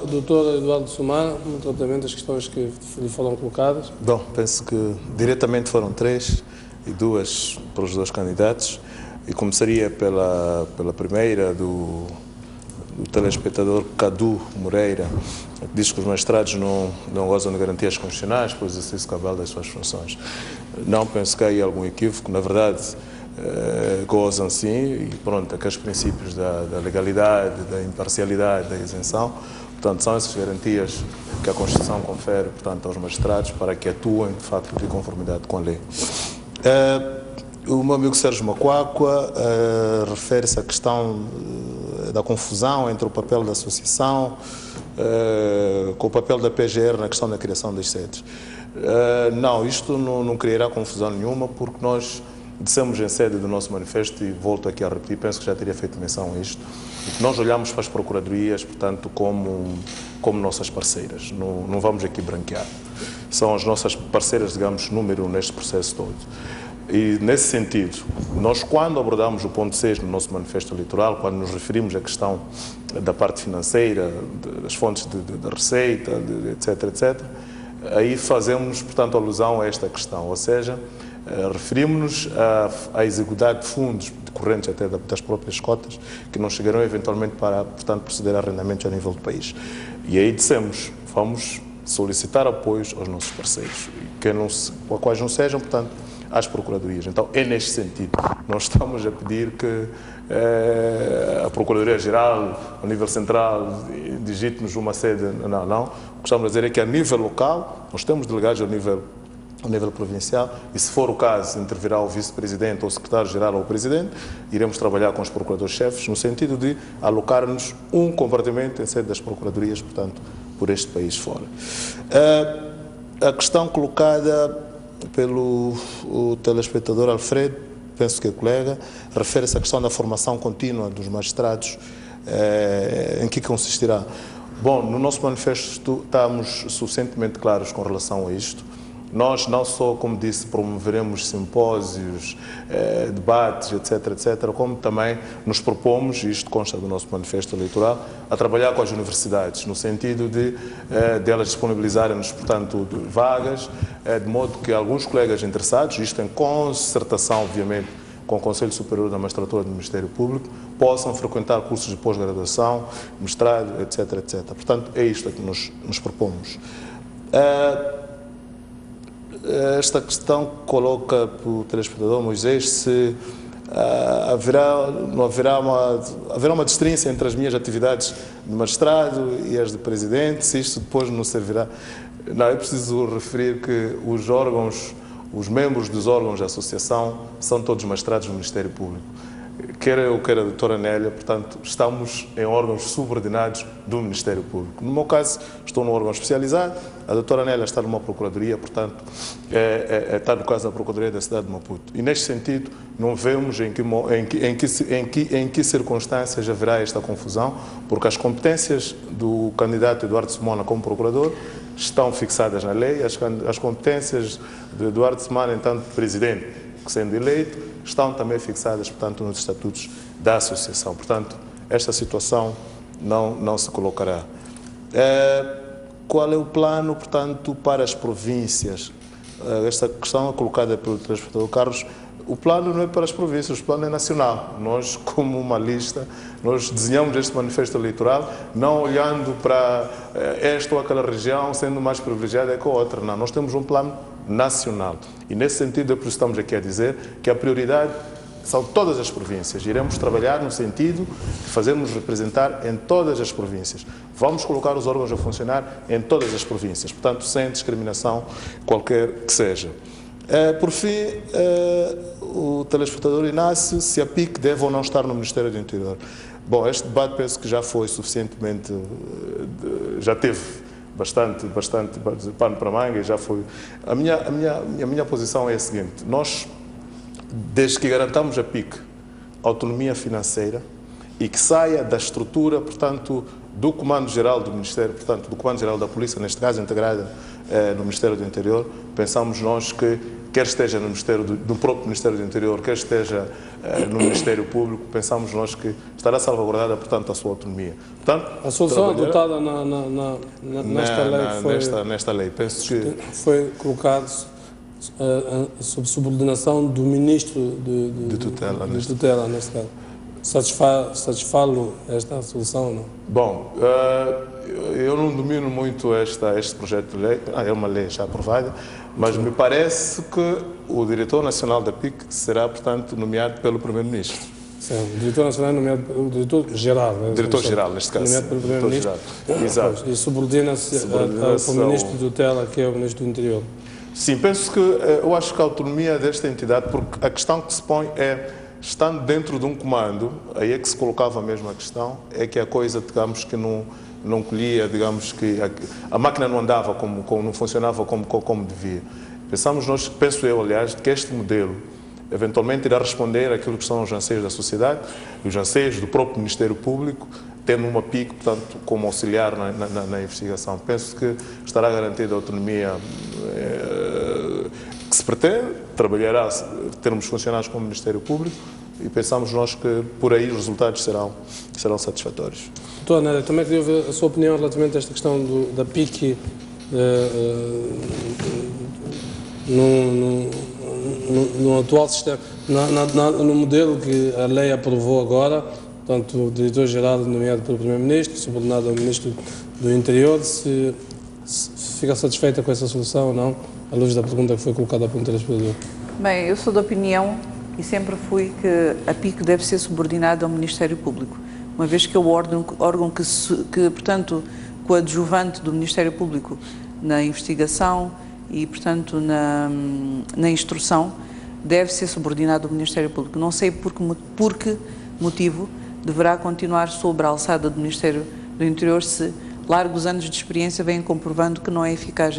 doutor Eduardo Sumar, muito rapidamente as questões que lhe foram colocadas. Bom, penso que diretamente foram 3 e 2 para os 2 candidatos. E começaria pela primeira do telespectador Cadu Moreira, que diz que os magistrados não gozam de garantias constitucionais pelo exercício cabal das suas funções. Não, penso que há aí algum equívoco. Na verdade, gozam sim, e pronto, aqueles princípios da legalidade, da imparcialidade, da isenção. Portanto, são essas garantias que a Constituição confere, portanto, aos magistrados para que atuem, de facto, de conformidade com a lei. O meu amigo Sérgio Macuacua refere-se à questão da confusão entre o papel da associação com o papel da PGR na questão da criação das sedes. Não, isto não criará confusão nenhuma, porque nós dissemos em sede do nosso manifesto, e volto aqui a repetir, penso que já teria feito menção a isto, que nós olhamos para as procuradorias, portanto, como nossas parceiras, não vamos aqui branquear. São as nossas parceiras, digamos, número 1 neste processo todo. E, nesse sentido, nós, quando abordamos o ponto 6 no nosso manifesto eleitoral, quando nos referimos à questão da parte financeira, das fontes de receita, etc., etc., aí fazemos, portanto, alusão a esta questão, ou seja, referimos-nos à exiguidade de fundos decorrentes até das próprias cotas, que não chegarão eventualmente para, portanto, proceder a arrendamentos a nível do país. E aí dissemos, vamos solicitar apoios aos nossos parceiros, a quais não sejam, portanto, às procuradorias. Então, é neste sentido. Nós estamos a pedir que a Procuradoria-Geral, a nível central, digite-nos uma sede. Não. O que estamos a dizer é que, a nível local, nós temos delegados ao nível provincial e, se for o caso, intervirá o vice-presidente ou o secretário-geral ou o presidente, iremos trabalhar com os procuradores-chefes no sentido de alocar-nos um compartimento em sede das procuradorias, portanto, por este país fora. A questão colocada pelo telespectador Alfredo, penso que é colega, refere-se à questão da formação contínua dos magistrados, em que consistirá? Bom, no nosso manifesto estamos suficientemente claros com relação a isto. Nós não só, como disse, promoveremos simpósios, debates, etc., como também nos propomos, e isto consta do nosso manifesto eleitoral, a trabalhar com as universidades, no sentido de elas disponibilizarem-nos, portanto, vagas, de modo que alguns colegas interessados, isto em concertação, obviamente, com o Conselho Superior da Magistratura do Ministério Público, possam frequentar cursos de pós-graduação, mestrado, etc. Portanto, é isto que nos propomos. Esta questão coloca para o telespectador Moisés se haverá uma distinção entre as minhas atividades de magistrado e as de presidente, se isto depois não servirá. Não, é preciso referir que os membros dos órgãos da associação são todos magistrados do Ministério Público. Quer eu, quer a doutora Nélia, portanto, estamos em órgãos subordinados do Ministério Público. No meu caso, estou num órgão especializado, a doutora Nélia está numa procuradoria, portanto, está no caso da Procuradoria da cidade de Maputo. E, neste sentido, não vemos em que circunstâncias haverá esta confusão, porque as competências do candidato Eduardo Simona como procurador estão fixadas na lei, as competências de Eduardo Simona, enquanto presidente, sendo eleito, estão também fixadas, portanto, nos estatutos da associação. Portanto, esta situação não se colocará. Qual é o plano, portanto, para as províncias? Esta questão é colocada pelo telespectador Carlos. O plano não é para as províncias, o plano é nacional. Nós, como uma lista, nós desenhamos este manifesto eleitoral não olhando para esta ou aquela região sendo mais privilegiada que a outra. Não, nós temos um plano nacional. E, nesse sentido, é por isso que estamos aqui a dizer que a prioridade são todas as províncias. Iremos trabalhar no sentido de fazermos representar em todas as províncias. Vamos colocar os órgãos a funcionar em todas as províncias, portanto, sem discriminação qualquer que seja. Por fim, o telespectador Inácio, se a PIC deve ou não estar no Ministério do Interior. Bom, este debate penso que já foi suficientemente, já teve bastante pano para manga e já foi. A minha posição é a seguinte: nós, desde que garantamos a PIC autonomia financeira e que saia da estrutura, portanto, do Comando-Geral do Ministério, portanto, do Comando-Geral da Polícia, neste caso integrada no Ministério do Interior, pensamos nós que, quer esteja no próprio Ministério do Interior, quer esteja no Ministério Público, pensamos nós que estará salvaguardada, portanto, a sua autonomia. Portanto, a solução adotada nesta lei, penso que foi colocado sob subordinação do Ministro de tutela, neste caso. Satisfá-lo esta solução ou não? Bom, eu não domino muito este projeto de lei, é uma lei já aprovada, mas me parece que o diretor nacional da PIC será, portanto, nomeado pelo Primeiro-Ministro. Sim, o diretor nacional é nomeado pelo diretor-geral. Diretor-geral, neste caso. Nomeado pelo Primeiro-Ministro. Exato. E subordina-se ao Ministro de tutela, que é o Ministro do Interior. Sim, penso que, eu acho que a autonomia desta entidade, porque a questão que se põe é, estando dentro de um comando, aí é que se colocava a mesma questão, é que a coisa, digamos, que não colhia, digamos, que a máquina não andava, não funcionava como devia. Penso eu, aliás, que este modelo eventualmente irá responder àquilo que são os anseios da sociedade, os anseios do próprio Ministério Público, tendo uma PIC, portanto, como auxiliar na investigação. Penso que estará garantida a autonomia que se pretende, trabalhará termos funcionários como Ministério Público e pensamos nós que por aí os resultados serão satisfatórios. Doutora Nélia, também queria ouvir a sua opinião relativamente a esta questão da PIC no atual sistema, no modelo que a lei aprovou agora, portanto, o diretor-geral nomeado pelo Primeiro-Ministro, subordinado ao Ministro do Interior, se Fica satisfeita com essa solução ou não, à luz da pergunta que foi colocada pelo telespectador? Bem, eu sou da opinião e sempre fui que a PIC deve ser subordinada ao Ministério Público, uma vez que é o órgão que, portanto, coadjuvante do Ministério Público na investigação e, portanto, na instrução, deve ser subordinado ao Ministério Público. Não sei por que motivo deverá continuar sob a alçada do Ministério do Interior se largos anos de experiência vêm comprovando que não é eficaz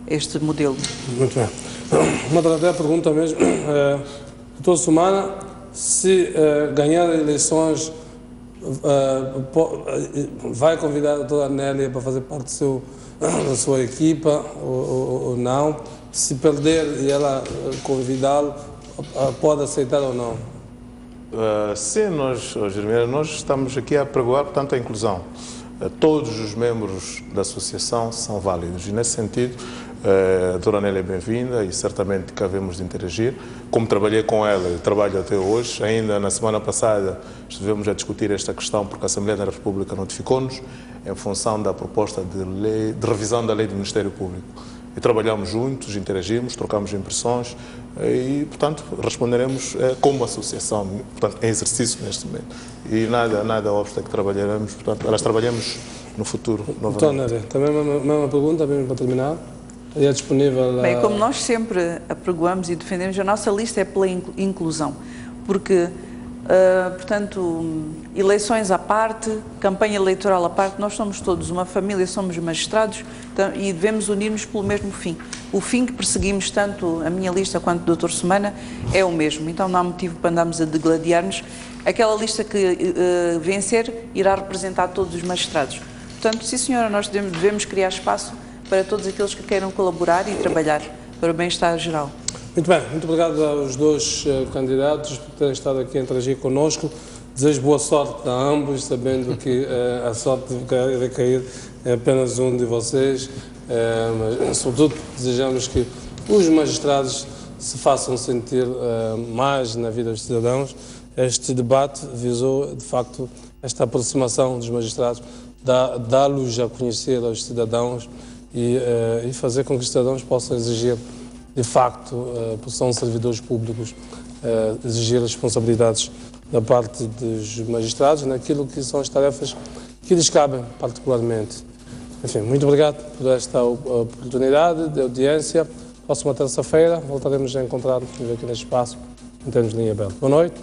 este modelo. Muito bem. Uma terceira pergunta mesmo. Doutor Sumana, se ganhar eleições, vai convidar a doutora Nélia para fazer parte da sua equipa ou não? Se perder e ela convidá-lo, pode aceitar ou não? Sim, nós estamos aqui a pregoar, portanto, a inclusão. Todos os membros da associação são válidos e, nesse sentido, a doutora Nélia é bem-vinda e certamente que havemos de interagir. Como trabalhei com ela e trabalho até hoje, ainda na semana passada estivemos a discutir esta questão porque a Assembleia da República notificou-nos em função da proposta de revisão da lei do Ministério Público. E trabalhamos juntos, interagimos, trocamos impressões e, portanto, responderemos como associação, portanto, em exercício neste momento. E nada obsta que trabalharemos, portanto, elas trabalhamos no futuro novamente. Doutor Nélia, também uma pergunta, mesmo para terminar. É disponível... Bem, como nós sempre apregoamos e defendemos, a nossa lista é pela inclusão, porque, portanto, eleições à parte, campanha eleitoral à parte, nós somos todos uma família, somos magistrados e devemos unir-nos pelo mesmo fim. O fim que perseguimos, tanto a minha lista quanto o Dr. Sumana, é o mesmo, então não há motivo para andarmos a degladiar-nos. Aquela lista que vencer irá representar todos os magistrados. Portanto, sim senhora, nós devemos criar espaço para todos aqueles que queiram colaborar e trabalhar para o bem-estar geral. Muito bem, muito obrigado aos dois candidatos por terem estado aqui a interagir connosco. Desejo boa sorte a ambos, sabendo que a sorte vai cair em apenas um de vocês, mas sobretudo desejamos que os magistrados se façam sentir mais na vida dos cidadãos. Este debate visou, de facto, esta aproximação dos magistrados, dá-los a conhecer aos cidadãos e fazer com que os cidadãos possam exigir, de facto, porque são servidores públicos, exigir responsabilidades da parte dos magistrados naquilo que são as tarefas que lhes cabem particularmente. Enfim, muito obrigado por esta oportunidade de audiência. Próxima terça-feira voltaremos a encontrar-nos aqui neste espaço em termos de linha aberta. Boa noite.